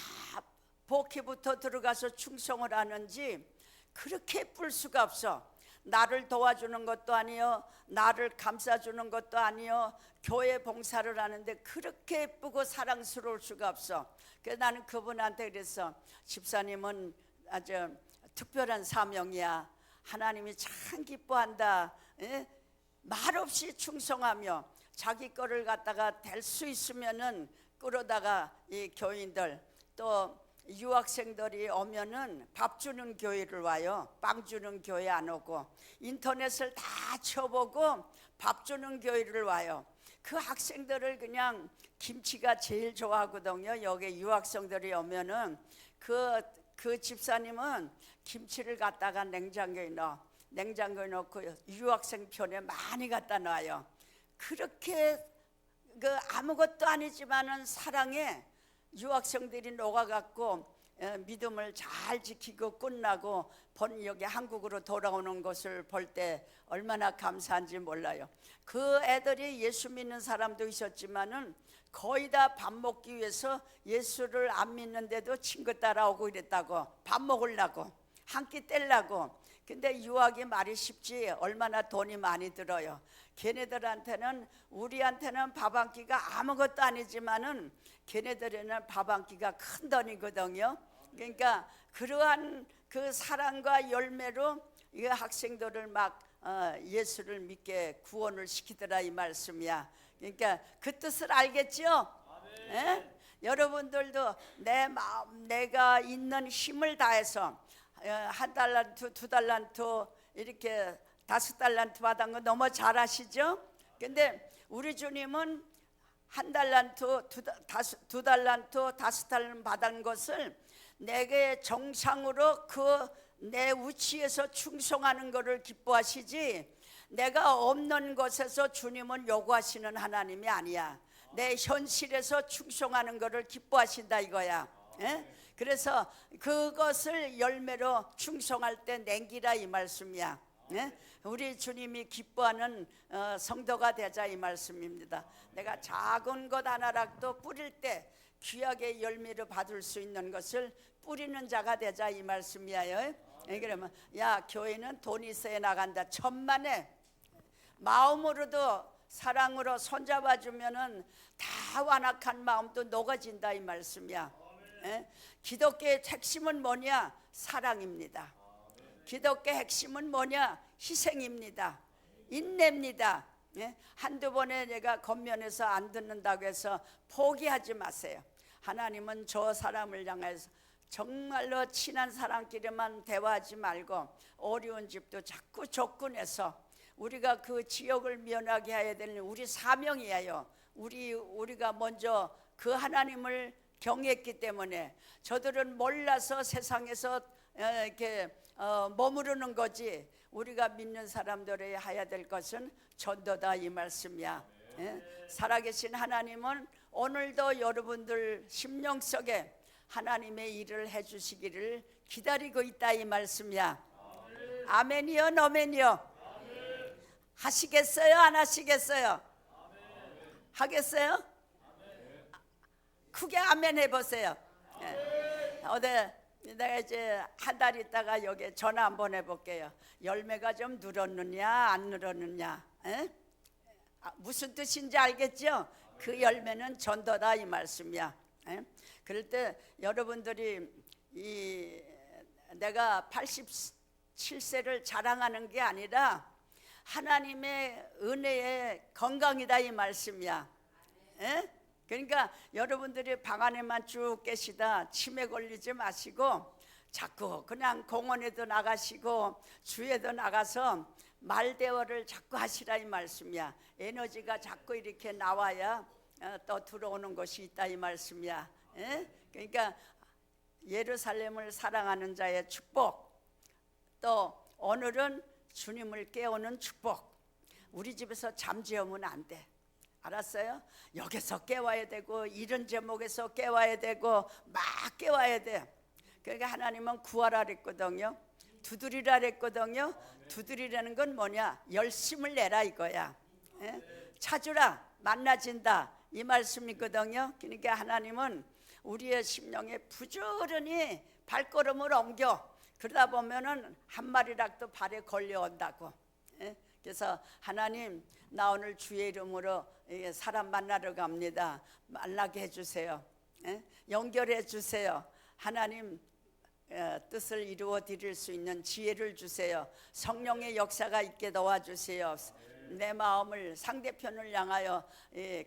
복회부터 들어가서 충성을 하는지 그렇게 예쁠 수가 없어. 나를 도와주는 것도 아니요, 나를 감싸주는 것도 아니요, 교회 봉사를 하는데 그렇게 예쁘고 사랑스러울 수가 없어. 그래서 나는 그분한테 그랬어. 집사님은 아주 특별한 사명이야. 하나님이 참 기뻐한다. 예? 말없이 충성하며 자기 거를 갖다가 될 수 있으면은 끌어다가 이 교인들 또 유학생들이 오면은 밥 주는 교회를 와요. 빵 주는 교회 안 오고 인터넷을 다 쳐보고 밥 주는 교회를 와요. 그 학생들을 그냥 김치가 제일 좋아하거든요. 여기 유학생들이 오면은 그 집사님은 김치를 갖다가 냉장고에 넣고 유학생 편에 많이 갖다 놔요. 그렇게 그 아무것도 아니지만은 사랑에 유학생들이 녹아갖고 믿음을 잘 지키고 끝나고 여기 한국으로 돌아오는 것을 볼 때 얼마나 감사한지 몰라요. 그 애들이 예수 믿는 사람도 있었지만은 거의 다 밥 먹기 위해서 예수를 안 믿는데도 친구 따라오고 이랬다고. 밥 먹으려고, 한 끼 떼려고. 근데 유학이 말이 쉽지 얼마나 돈이 많이 들어요. 걔네들한테는, 우리한테는 밥 한 끼가 아무것도 아니지만은 걔네들에는 밥 한 끼가 큰 돈이거든요. 그러니까 그러한 그 사랑과 열매로 이 학생들을 막 예수를 믿게 구원을 시키더라 이 말씀이야. 그러니까 그 뜻을 알겠죠? 예? 여러분들도 내 마음, 내가 있는 힘을 다해서 1달란트, 2달란트 이렇게 5달란트 받은 거 너무 잘 아시죠? 근데 우리 주님은 1달란트, 2달란트, 5달란트 받은 것을 내게 정상으로 그 내 위치에서 충성하는 것을 기뻐하시지, 내가 없는 것에서 주님은 요구하시는 하나님이 아니야. 내 현실에서 충성하는 것을 기뻐하신다 이거야. 예? 그래서 그것을 열매로 충성할 때 냉기라 이 말씀이야. 예? 우리 주님이 기뻐하는 성도가 되자 이 말씀입니다. 내가 작은 것 하나라도 뿌릴 때 귀하게 열매를 받을 수 있는 것을 뿌리는 자가 되자 이 말씀이에요. 그러면 야, 교회는 돈이 있어야 나간다. 천만에 마음으로도 사랑으로 손잡아 주면은 다 완악한 마음도 녹아진다 이 말씀이야. 기독교의 핵심은 뭐냐? 사랑입니다. 기독교의 핵심은 뭐냐? 희생입니다. 인내입니다. 한두 번에 내가 겉면에서 안 듣는다고 해서 포기하지 마세요. 하나님은 저 사람을 향해서 정말로 친한 사람끼리만 대화하지 말고 어려운 집도 자꾸 접근해서 우리가 그 지역을 면하게 해야 되는 우리 사명이에요. 우리가 먼저 그 하나님을 경외했기 때문에 저들은 몰라서 세상에서 이렇게 머무르는 거지, 우리가 믿는 사람들이 해야 될 것은 전도다 이 말씀이야. 살아계신 하나님은 오늘도 여러분들 심령 속에 하나님의 일을 해주시기를 기다리고 있다 이 말씀이야. 아멘이요, 너멘이요? 하시겠어요, 안 하시겠어요? 하겠어요? 크게 아멘 해보세요. 내가 이제 한 달 있다가 여기 전화 한번 해볼게요. 열매가 좀 늘었느냐 안 늘었느냐, 무슨 뜻인지 알겠죠? 그 열매는 전도다 이 말씀이야. 그럴 때 여러분들이 내가 87세를 자랑하는 게 아니라 하나님의 은혜의 건강이다 이 말씀이야. 그러니까 여러분들이 방 안에만 쭉 계시다 치매 걸리지 마시고 자꾸 그냥 공원에도 나가시고 주에도 나가서 말 대화를 자꾸 하시라 이 말씀이야. 에너지가 자꾸 이렇게 나와야 또 들어오는 것이 있다 이 말씀이야. 그러니까 예루살렘을 사랑하는 자의 축복, 또 오늘은 주님을 깨우는 축복. 우리 집에서 잠재우면 안 돼. 알았어요? 여기서 깨워야 되고 이런 제목에서 깨워야 되고 막 깨워야 돼. 그러니까 하나님은 구하라 그랬거든요. 두드리라 그랬거든요. 두드리라는 건 뭐냐? 열심을 내라 이거야. 찾으라 만나진다 이 말씀이거든요. 그러니까 하나님은 우리의 심령에 부지런히 발걸음을 옮겨. 그러다 보면은 한 마리라도 발에 걸려온다고. 그래서 하나님 나 오늘 주의 이름으로 사람 만나러 갑니다. 만나게 해주세요. 연결해 주세요. 하나님 뜻을 이루어 드릴 수 있는 지혜를 주세요. 성령의 역사가 있게 도와주세요. 내 마음을 상대편을 향하여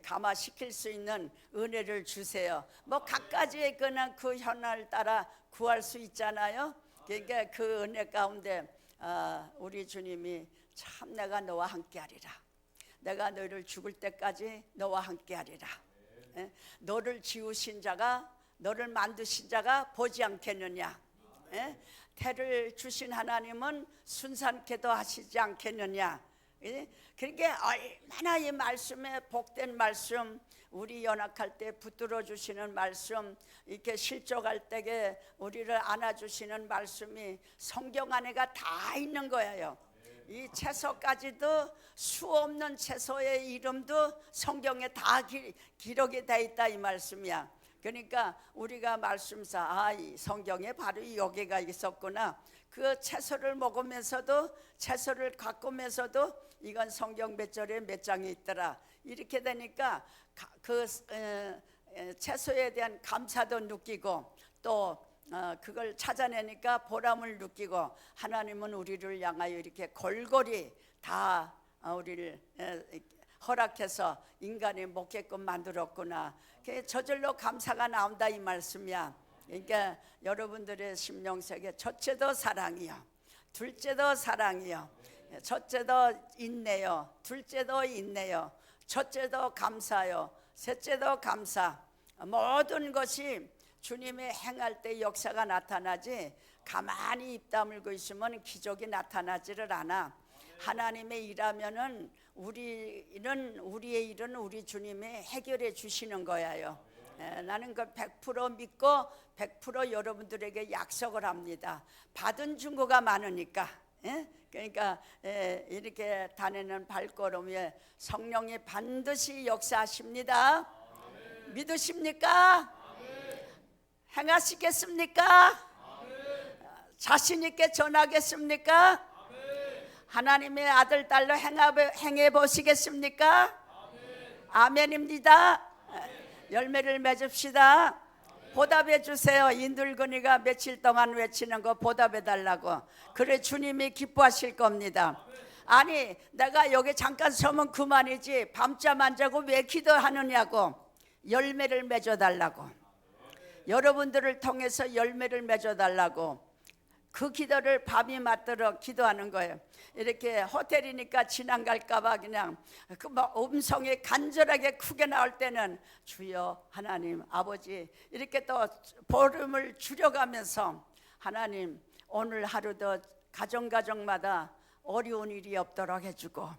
감화시킬 수 있는 은혜를 주세요. 뭐 각가지의 그냥 그 현황을 따라 구할 수 있잖아요. 그러니까 그 은혜 가운데 우리 주님이 참 내가 너와 함께하리라. 내가 너를 죽을 때까지 너와 함께하리라. 너를 지으신 자가, 너를 만드신 자가 보지 않겠느냐. 태를 주신 하나님은 순산케도 하시지 않겠느냐. 그러니까 얼마나 이 말씀에 복된 말씀, 우리 연약할 때 붙들어 주시는 말씀, 이렇게 실족할 때에 우리를 안아주시는 말씀이 성경 안에가 다 있는 거예요. 이 채소까지도 수 없는 채소의 이름도 성경에 다 기록이 돼 있다 이 말씀이야. 그러니까 우리가 말씀사 이 성경에 바로 여기가 있었구나. 그 채소를 먹으면서도 채소를 가꾸면서도 이건 성경 몇 절에 몇 장이 있더라. 이렇게 되니까 그 채소에 대한 감사도 느끼고 또 그걸 찾아내니까 보람을 느끼고 하나님은 우리를 향하여 이렇게 골고리 다 우리를 허락해서 인간이 먹게끔 만들었구나. 저절로 감사가 나온다 이 말씀이야. 그러니까 여러분들의 심령세계 첫째도 사랑이요, 둘째도 사랑이요, 첫째도 인내요, 둘째도 인내요, 첫째도 감사요, 셋째도 감사. 모든 것이 주님의 행할 때 역사가 나타나지 가만히 입 다물고 있으면 기적이 나타나지를 않아. 하나님의 일하면은 우리의 일은 우리 주님이 해결해 주시는 거예요. 나는 그 100% 믿고 100% 여러분들에게 약속을 합니다. 받은 증거가 많으니까. 그러니까 이렇게 다니는 발걸음에 성령이 반드시 역사하십니다. 믿으십니까? 행하시겠습니까? 자신 있게 전하겠습니까? 하나님의 아들 딸로 행해 보시겠습니까? 아멘입니다. 열매를 맺읍시다. 보답해 주세요. 인들근이가 며칠 동안 외치는 거 보답해 달라고. 그래 주님이 기뻐하실 겁니다. 아니 내가 여기 잠깐 서면 그만이지 밤잠 안 자고 왜 기도하느냐고. 열매를 맺어 달라고. 여러분들을 통해서 열매를 맺어 달라고. 그 기도를 밤이 맞도록 기도하는 거예요. 이렇게 호텔이니까 지난 갈까봐 그냥 그 음성이 간절하게 크게 나올 때는 주여 하나님 아버지 이렇게 또 볼음을 줄여가면서 하나님 오늘 하루도 가정마다 어려운 일이 없도록 해주고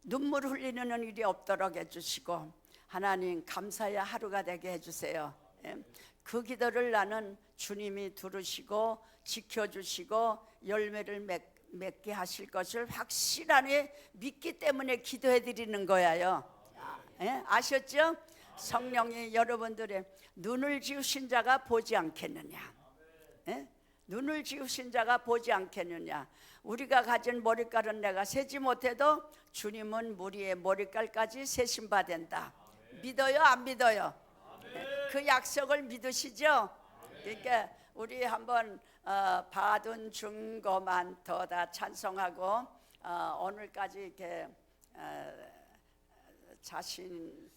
눈물 흘리는 일이 없도록 해주시고 하나님 감사의 하루가 되게 해주세요. 그 기도를 나는 주님이 들으시고 지켜주시고 열매를 맺게 하실 것을 확실하게 믿기 때문에 기도해 드리는 거예요. 아셨죠? 성령이 여러분들의 눈을 지으신 자가 보지 않겠느냐. 예? 눈을 지으신 자가 보지 않겠느냐. 우리가 가진 머리깔은 내가 세지 못해도 주님은 우리의 머리깔까지 세신 바 된다. 믿어요 안 믿어요? 그 약속을 믿으시죠? 그러니까 우리 한번 받은 증거만 더 다 찬송하고 오늘까지 이렇게 자신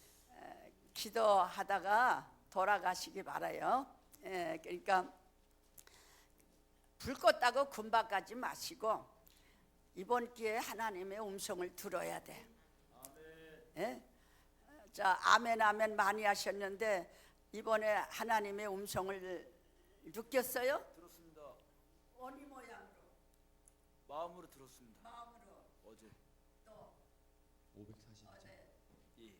기도하다가 돌아가시기 바라요. 그러니까 불 껐다고 금방 가지 마시고 이번 기회에 하나님의 음성을 들어야 돼. 예? 자, 아멘 아멘 많이 하셨는데 이번에 하나님의 음성을 느꼈어요? 들었습니다. 어느 모양으로? 마음으로 들었습니다. 마음으로. 어제. 또 540점. 어제 예.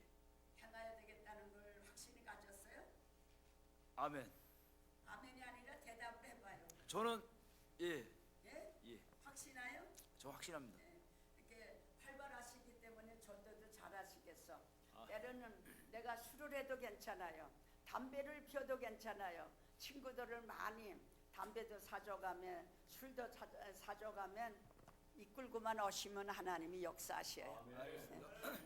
행해야 되겠다는 걸 확신이 가졌어요? 아멘. 아멘이 아니라 대답을 해봐요. 저는 예. 예? 예. 확신하요? 저 확신합니다. 이렇게 활발하시기 때문에 전도도 잘하시겠어. 아. 때로는 내가 술을 해도 괜찮아요. 담배를 피워도 괜찮아요. 친구들을 많이 담배도 사줘가면 술도 사줘가면 이끌고만 오시면 하나님이 역사하셔요.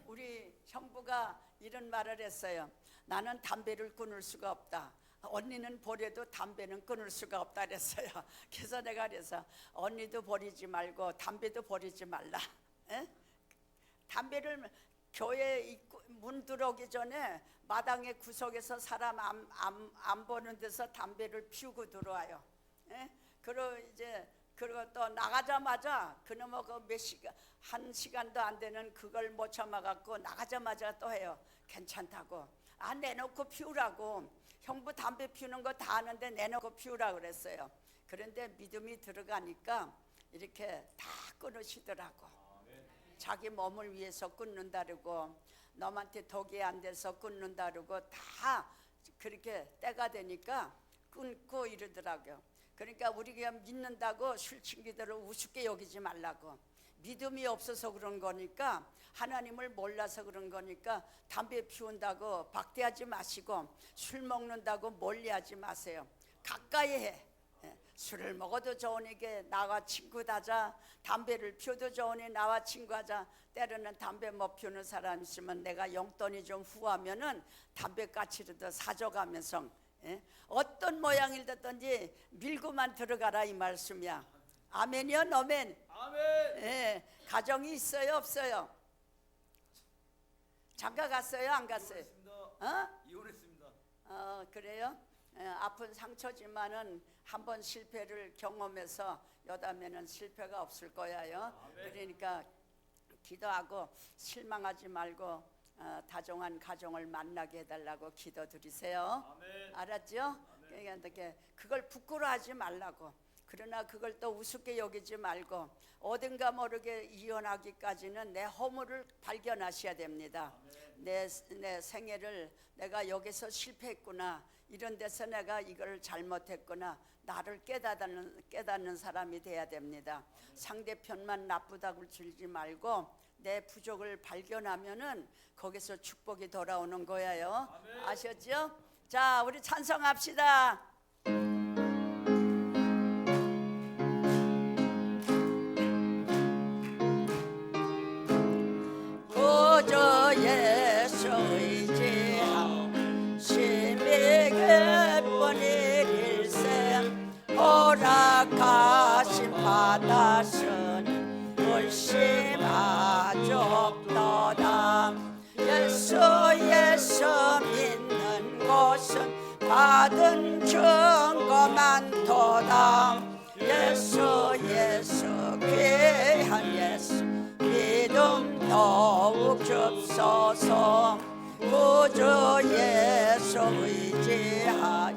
우리 형부가 이런 말을 했어요. 나는 담배를 끊을 수가 없다. 언니는 버려도 담배는 끊을 수가 없다 그랬어요. 그래서 내가 그래서 언니도 버리지 말고 담배도 버리지 말라. 에? 담배를 교회 문 들어오기 전에 마당의 구석에서 사람 안 보는 데서 담배를 피우고 들어와요. 에? 그리고 이제 그리고 또 나가자마자 그놈의 몇 시간 한 시간도 안 되는 그걸 못 참아갖고 나가자마자 또 해요. 괜찮다고. 내놓고 피우라고. 형부 담배 피우는 거 다 아는데 내놓고 피우라 그랬어요. 그런데 믿음이 들어가니까 이렇게 다 끊으시더라고. 자기 몸을 위해서 끊는다고 너한테 독이 안 돼서 끊는다고 다 그렇게 때가 되니까 끊고 이러더라고요. 그러니까 우리가 믿는다고 술친구들을 우습게 여기지 말라고. 믿음이 없어서 그런 거니까 하나님을 몰라서 그런 거니까 담배 피운다고 박대하지 마시고 술 먹는다고 멀리하지 마세요. 가까이 해. 술을 먹어도 좋으니까 나와 친구하자. 담배를 피워도 좋으니 나와 친구하자. 때로는 담배 못 피우는 사람 있으면 내가 용돈이 좀 후하면은 담배 까치로도 사줘가면서 어떤 모양이 됐든지 밀고만 들어가라 이 말씀이야. 아멘이요? 노멘? 아멘. 가정이 있어요 없어요? 장가 갔어요 안 갔어요? 이혼했습니다. 그래요? 아픈 상처지만은 한번 실패를 경험해서 여담에는 실패가 없을 거야요. 그러니까 기도하고 실망하지 말고 다정한 가정을 만나게 해달라고 기도드리세요. 아멘. 알았죠? 그러니까 그걸 부끄러워하지 말라고. 그러나 그걸 또 우습게 여기지 말고 어딘가 모르게 이혼하기까지는 내 허물을 발견하셔야 됩니다. 내 생애를 내가 여기서 실패했구나. 이런 데서 내가 이걸 잘못했구나. 나를 깨닫는 사람이 돼야 됩니다. 상대편만 나쁘다고 줄지 말고 내 부족을 발견하면은 거기서 축복이 돌아오는 거예요. 아셨죠? 자, 우리 찬송합시다. 구주 예수 의지하오 심히 기쁜 일일생 허락하신 받았으니 불심하족도다. 예수 믿는 곳은 받은 증거만 도다. 예수 귀한 예수 믿음 더욱 줍소서. 구주 예수 의지하여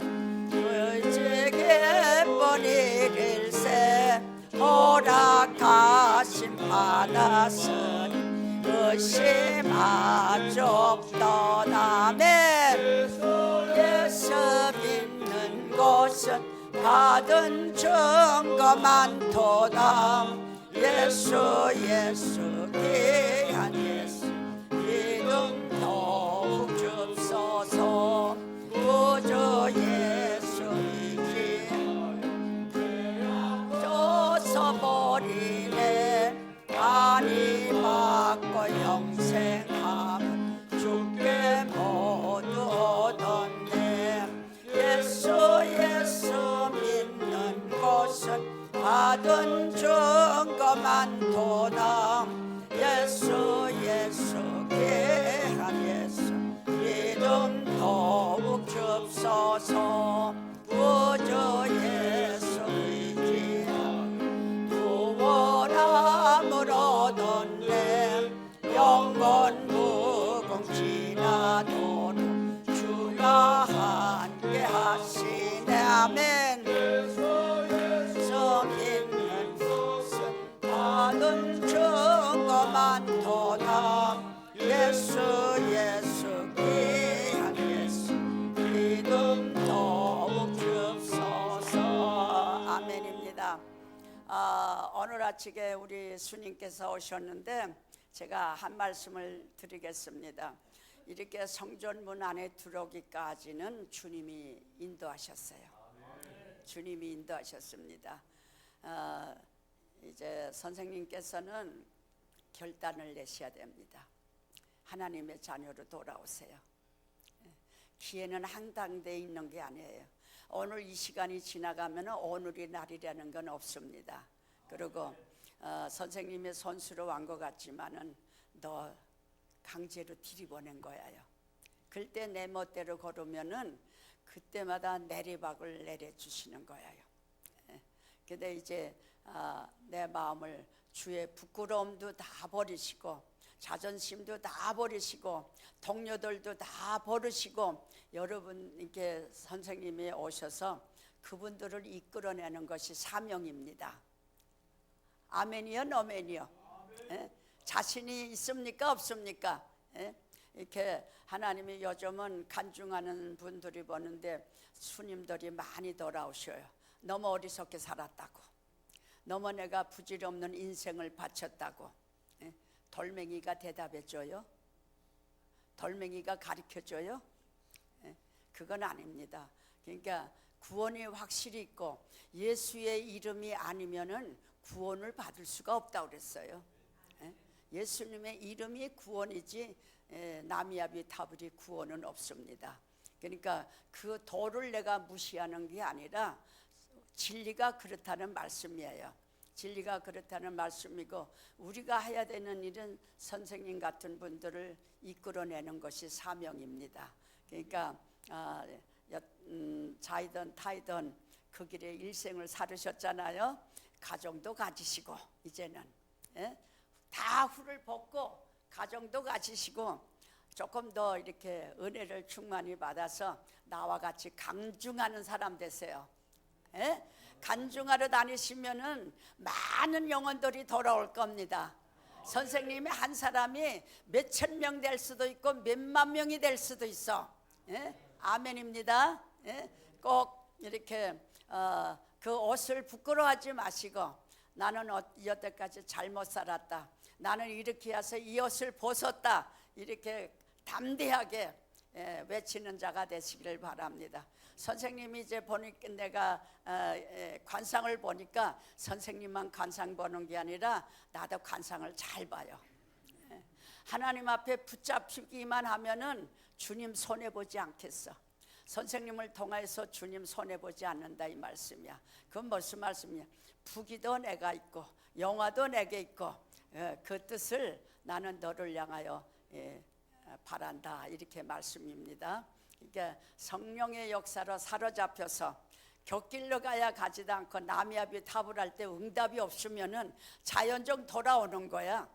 의지 기쁜 일일세 허락하심 받았으니 의심하족도다. 예수 믿는 곳은 받은 증거만 도다. 예수 귀한 예수 믿음 더욱 줍소서. 구주 예수 의지하여 증거만도다. 예수 예수 귀한 예수 믿음 더욱 줍소서. 구주 예수 의지하고 구원함을 얻었네. 영원 무궁지나도록 주가 함께 하시네. 아멘. 믿는 것은 받은 증거만도다. 예수 예수 귀한 예수 믿음 더욱 줍소서. 아멘입니다. 오늘 아침에 우리 수님께서 오셨는데 제가 한 말씀을 드리겠습니다. 이렇게 성전문 안에 들어오기까지는 주님이 인도하셨어요. 주님이 인도하셨습니다. 이제 선생님께서는 결단을 내셔야 됩니다. 하나님의 자녀로 돌아오세요. 기회는 항당되어 있는 게 아니에요. 오늘 이 시간이 지나가면 오늘이 날이라는 건 없습니다. 그리고 선생님의 손수로 온 것 같지만은 너 강제로 들이보낸 거예요. 그때 내 멋대로 걸으면은 그때마다 내리박을 내려주시는 거예요. 근데 이제 내 마음을 주의 부끄러움도 다 버리시고 자존심도 다 버리시고 동료들도 다 버리시고 여러분께 선생님이 오셔서 그분들을 이끌어내는 것이 사명입니다. 아멘이요, 노멘이요? 자신이 있습니까, 없습니까? 이렇게 하나님이 요즘은 간증하는 분들이 보는데 수님들이 많이 돌아오셔요. 너무 어리석게 살았다고, 너무 내가 부질없는 인생을 바쳤다고. 돌멩이가 대답해줘요? 돌멩이가 가르쳐줘요? 그건 아닙니다. 그러니까 구원이 확실히 있고 예수의 이름이 아니면은 구원을 받을 수가 없다고 그랬어요. 예수님의 이름이 구원이지 나미아비 타브리 구원은 없습니다. 그러니까 그 도를 내가 무시하는 게 아니라 진리가 그렇다는 말씀이에요. 진리가 그렇다는 말씀이고 우리가 해야 되는 일은 선생님 같은 분들을 이끌어내는 것이 사명입니다. 그러니까 자이든 타이든 그 길에 일생을 살으셨잖아요. 가정도 가지시고 이제는 다 후를 벗고 가정도 가지시고 조금 더 이렇게 은혜를 충만히 받아서 나와 같이 강중하는 사람 되세요. 간중하러 다니시면은 많은 영혼들이 돌아올 겁니다. 선생님이 한 사람이 몇천 명 될 수도 있고 몇만 명이 될 수도 있어. 아멘입니다. 꼭 이렇게 그 옷을 부끄러워하지 마시고 나는 여태까지 잘못 살았다, 나는 이렇게 해서 이 옷을 벗었다, 이렇게 담대하게 외치는 자가 되시기를 바랍니다. 선생님이 이제 보니까 내가 관상을 보니까 선생님만 관상 보는 게 아니라 나도 관상을 잘 봐요. 하나님 앞에 붙잡히기만 하면은 주님 손해보지 않겠어. 선생님을 통해서 주님 손해보지 않는다 이 말씀이야. 그건 무슨 말씀이야? 부기도 내가 있고 영화도 내게 있고 그 뜻을 나는 너를 향하여 바란다 이렇게 말씀입니다. 그러니까 성령의 역사로 사로잡혀서 곁길로 가야 가지도 않고 나미아비 탑을 할 때 응답이 없으면은 자연적 돌아오는 거야.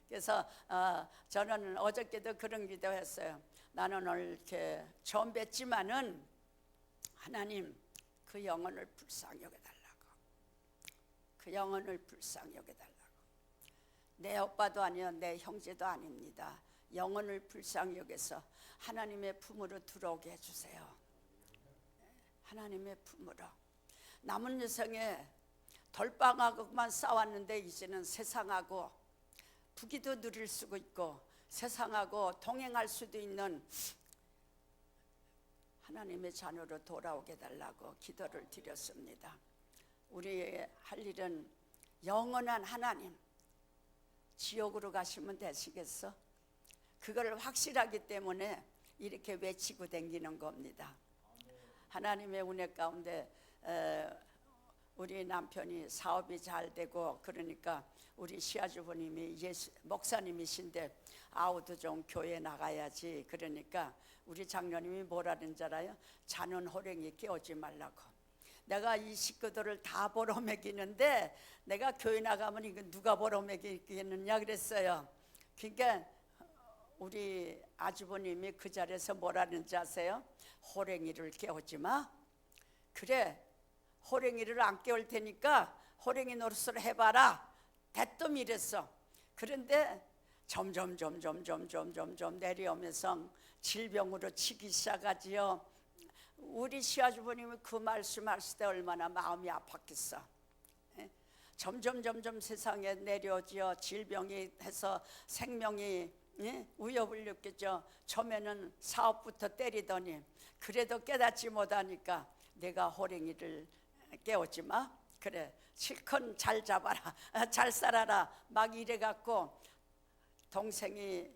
그래서 저는 어저께도 그런 기도했어요. 나는 오늘 이렇게 처음 뵀지만은 하나님 그 영혼을 불쌍히 여겨달라고, 그 영혼을 불쌍히 여겨달라고. 내 오빠도 아니요 내 형제도 아닙니다. 영혼을 불쌍히 여겨서 하나님의 품으로 들어오게 해주세요. 하나님의 품으로. 남은 여생에 돌방하고만 싸웠는데 이제는 세상하고 부귀도 누릴 수 있고 세상하고 동행할 수도 있는 하나님의 자녀로 돌아오게 달라고 기도를 드렸습니다. 우리의 할 일은 영원한 하나님, 지옥으로 가시면 되시겠어? 그걸 확실하기 때문에 이렇게 외치고 다니는 겁니다. 하나님의 은혜 가운데 우리 남편이 사업이 잘 되고 그러니까 우리 시아주부님이 목사님이신데 아우도 좀 교회 나가야지. 그러니까 우리 장로님이 뭐라는지 알아요? 자는 호랭이 깨우지 말라고. 내가 이 식구들을 다 보러 먹이는데 내가 교회 나가면 이거 누가 보러 먹이겠느냐 그랬어요. 그러니까 우리 아주버님이 그 자리에서 뭐라는지 아세요? 호랭이를 깨우지 마. 그래, 호랭이를 안 깨울 테니까 호랭이 노릇을 해봐라. 대뜸 이랬어. 그런데 점점 내려오면서 질병으로 치기 시작하지요. 우리 시아주버님이 그 말씀하실 때 얼마나 마음이 아팠겠어. 점점 세상에 내려오지요. 질병이 해서 생명이 위협을 느꼈죠. 처음에는 사업부터 때리더니 그래도 깨닫지 못하니까 내가 호랭이를 깨우지 마. 그래, 실컷 잘 잡아라, 잘 살아라 막 이래갖고 동생이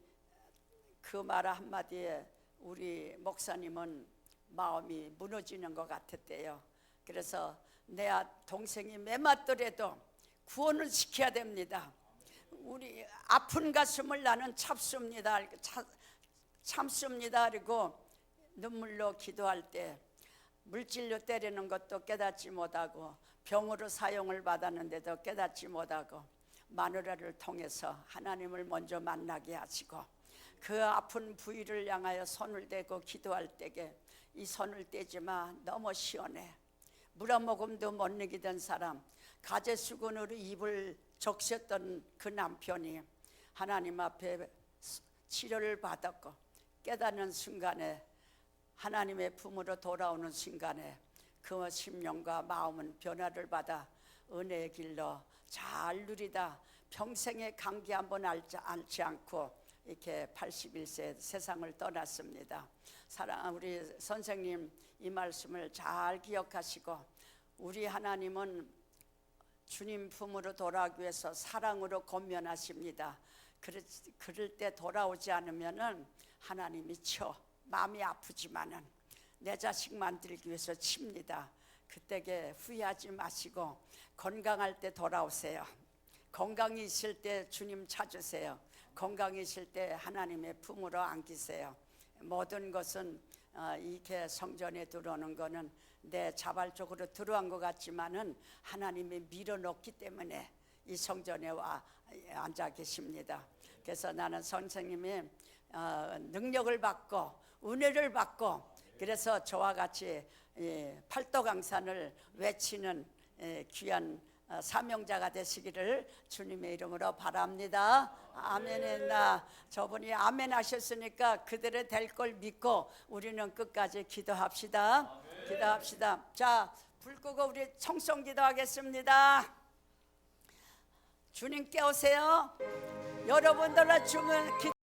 그 말 한마디에 우리 목사님은 마음이 무너지는 것 같았대요. 그래서 내 동생이 매맞더라도 구원을 시켜야 됩니다. 우리 아픈 가슴을 나는 참습니다. 그리고 눈물로 기도할 때 물질로 때리는 것도 깨닫지 못하고 병으로 사용을 받았는데도 깨닫지 못하고 마누라를 통해서 하나님을 먼저 만나게 하시고 그 아픈 부위를 향하여 손을 대고 기도할 때에 이 손을 떼지 마. 너무 시원해. 물 한 모금도 못 먹이던 사람, 가재수건으로 입을 적셨던 그 남편이 하나님 앞에 치료를 받았고 깨닫는 순간에 하나님의 품으로 돌아오는 순간에 그 심령과 마음은 변화를 받아 은혜의 길로 잘 누리다 평생의 감기 한번 앓지 않고 이렇게 81세 세상을 떠났습니다. 사랑 우리 선생님 이 말씀을 잘 기억하시고 우리 하나님은 주님 품으로 돌아오기 위해서 사랑으로 권면하십니다. 그럴 때 돌아오지 않으면은 하나님이 쳐 마음이 아프지만은 내 자식 만들기 위해서 칩니다. 그때에 후회하지 마시고 건강할 때 돌아오세요. 건강이 있을 때 주님 찾으세요. 건강이 있을 때 하나님의 품으로 안기세요. 모든 것은 이렇게 성전에 들어오는 거는 내 자발적으로 들어온 것 같지만은 하나님이 밀어넣기 때문에 이 성전에 와 앉아 계십니다. 그래서 나는 선생님의 능력을 받고 은혜를 받고 그래서 저와 같이 팔도강산을 외치는 귀한 사명자가 되시기를 주님의 이름으로 바랍니다. 아멘했나. 저분이 아멘 하셨으니까 그대로 될 걸 믿고 우리는 끝까지 기도합시다. 기도합시다. 자, 불 끄고 우리 청송 기도하겠습니다. 주님 깨우세요. 여러분들로 주문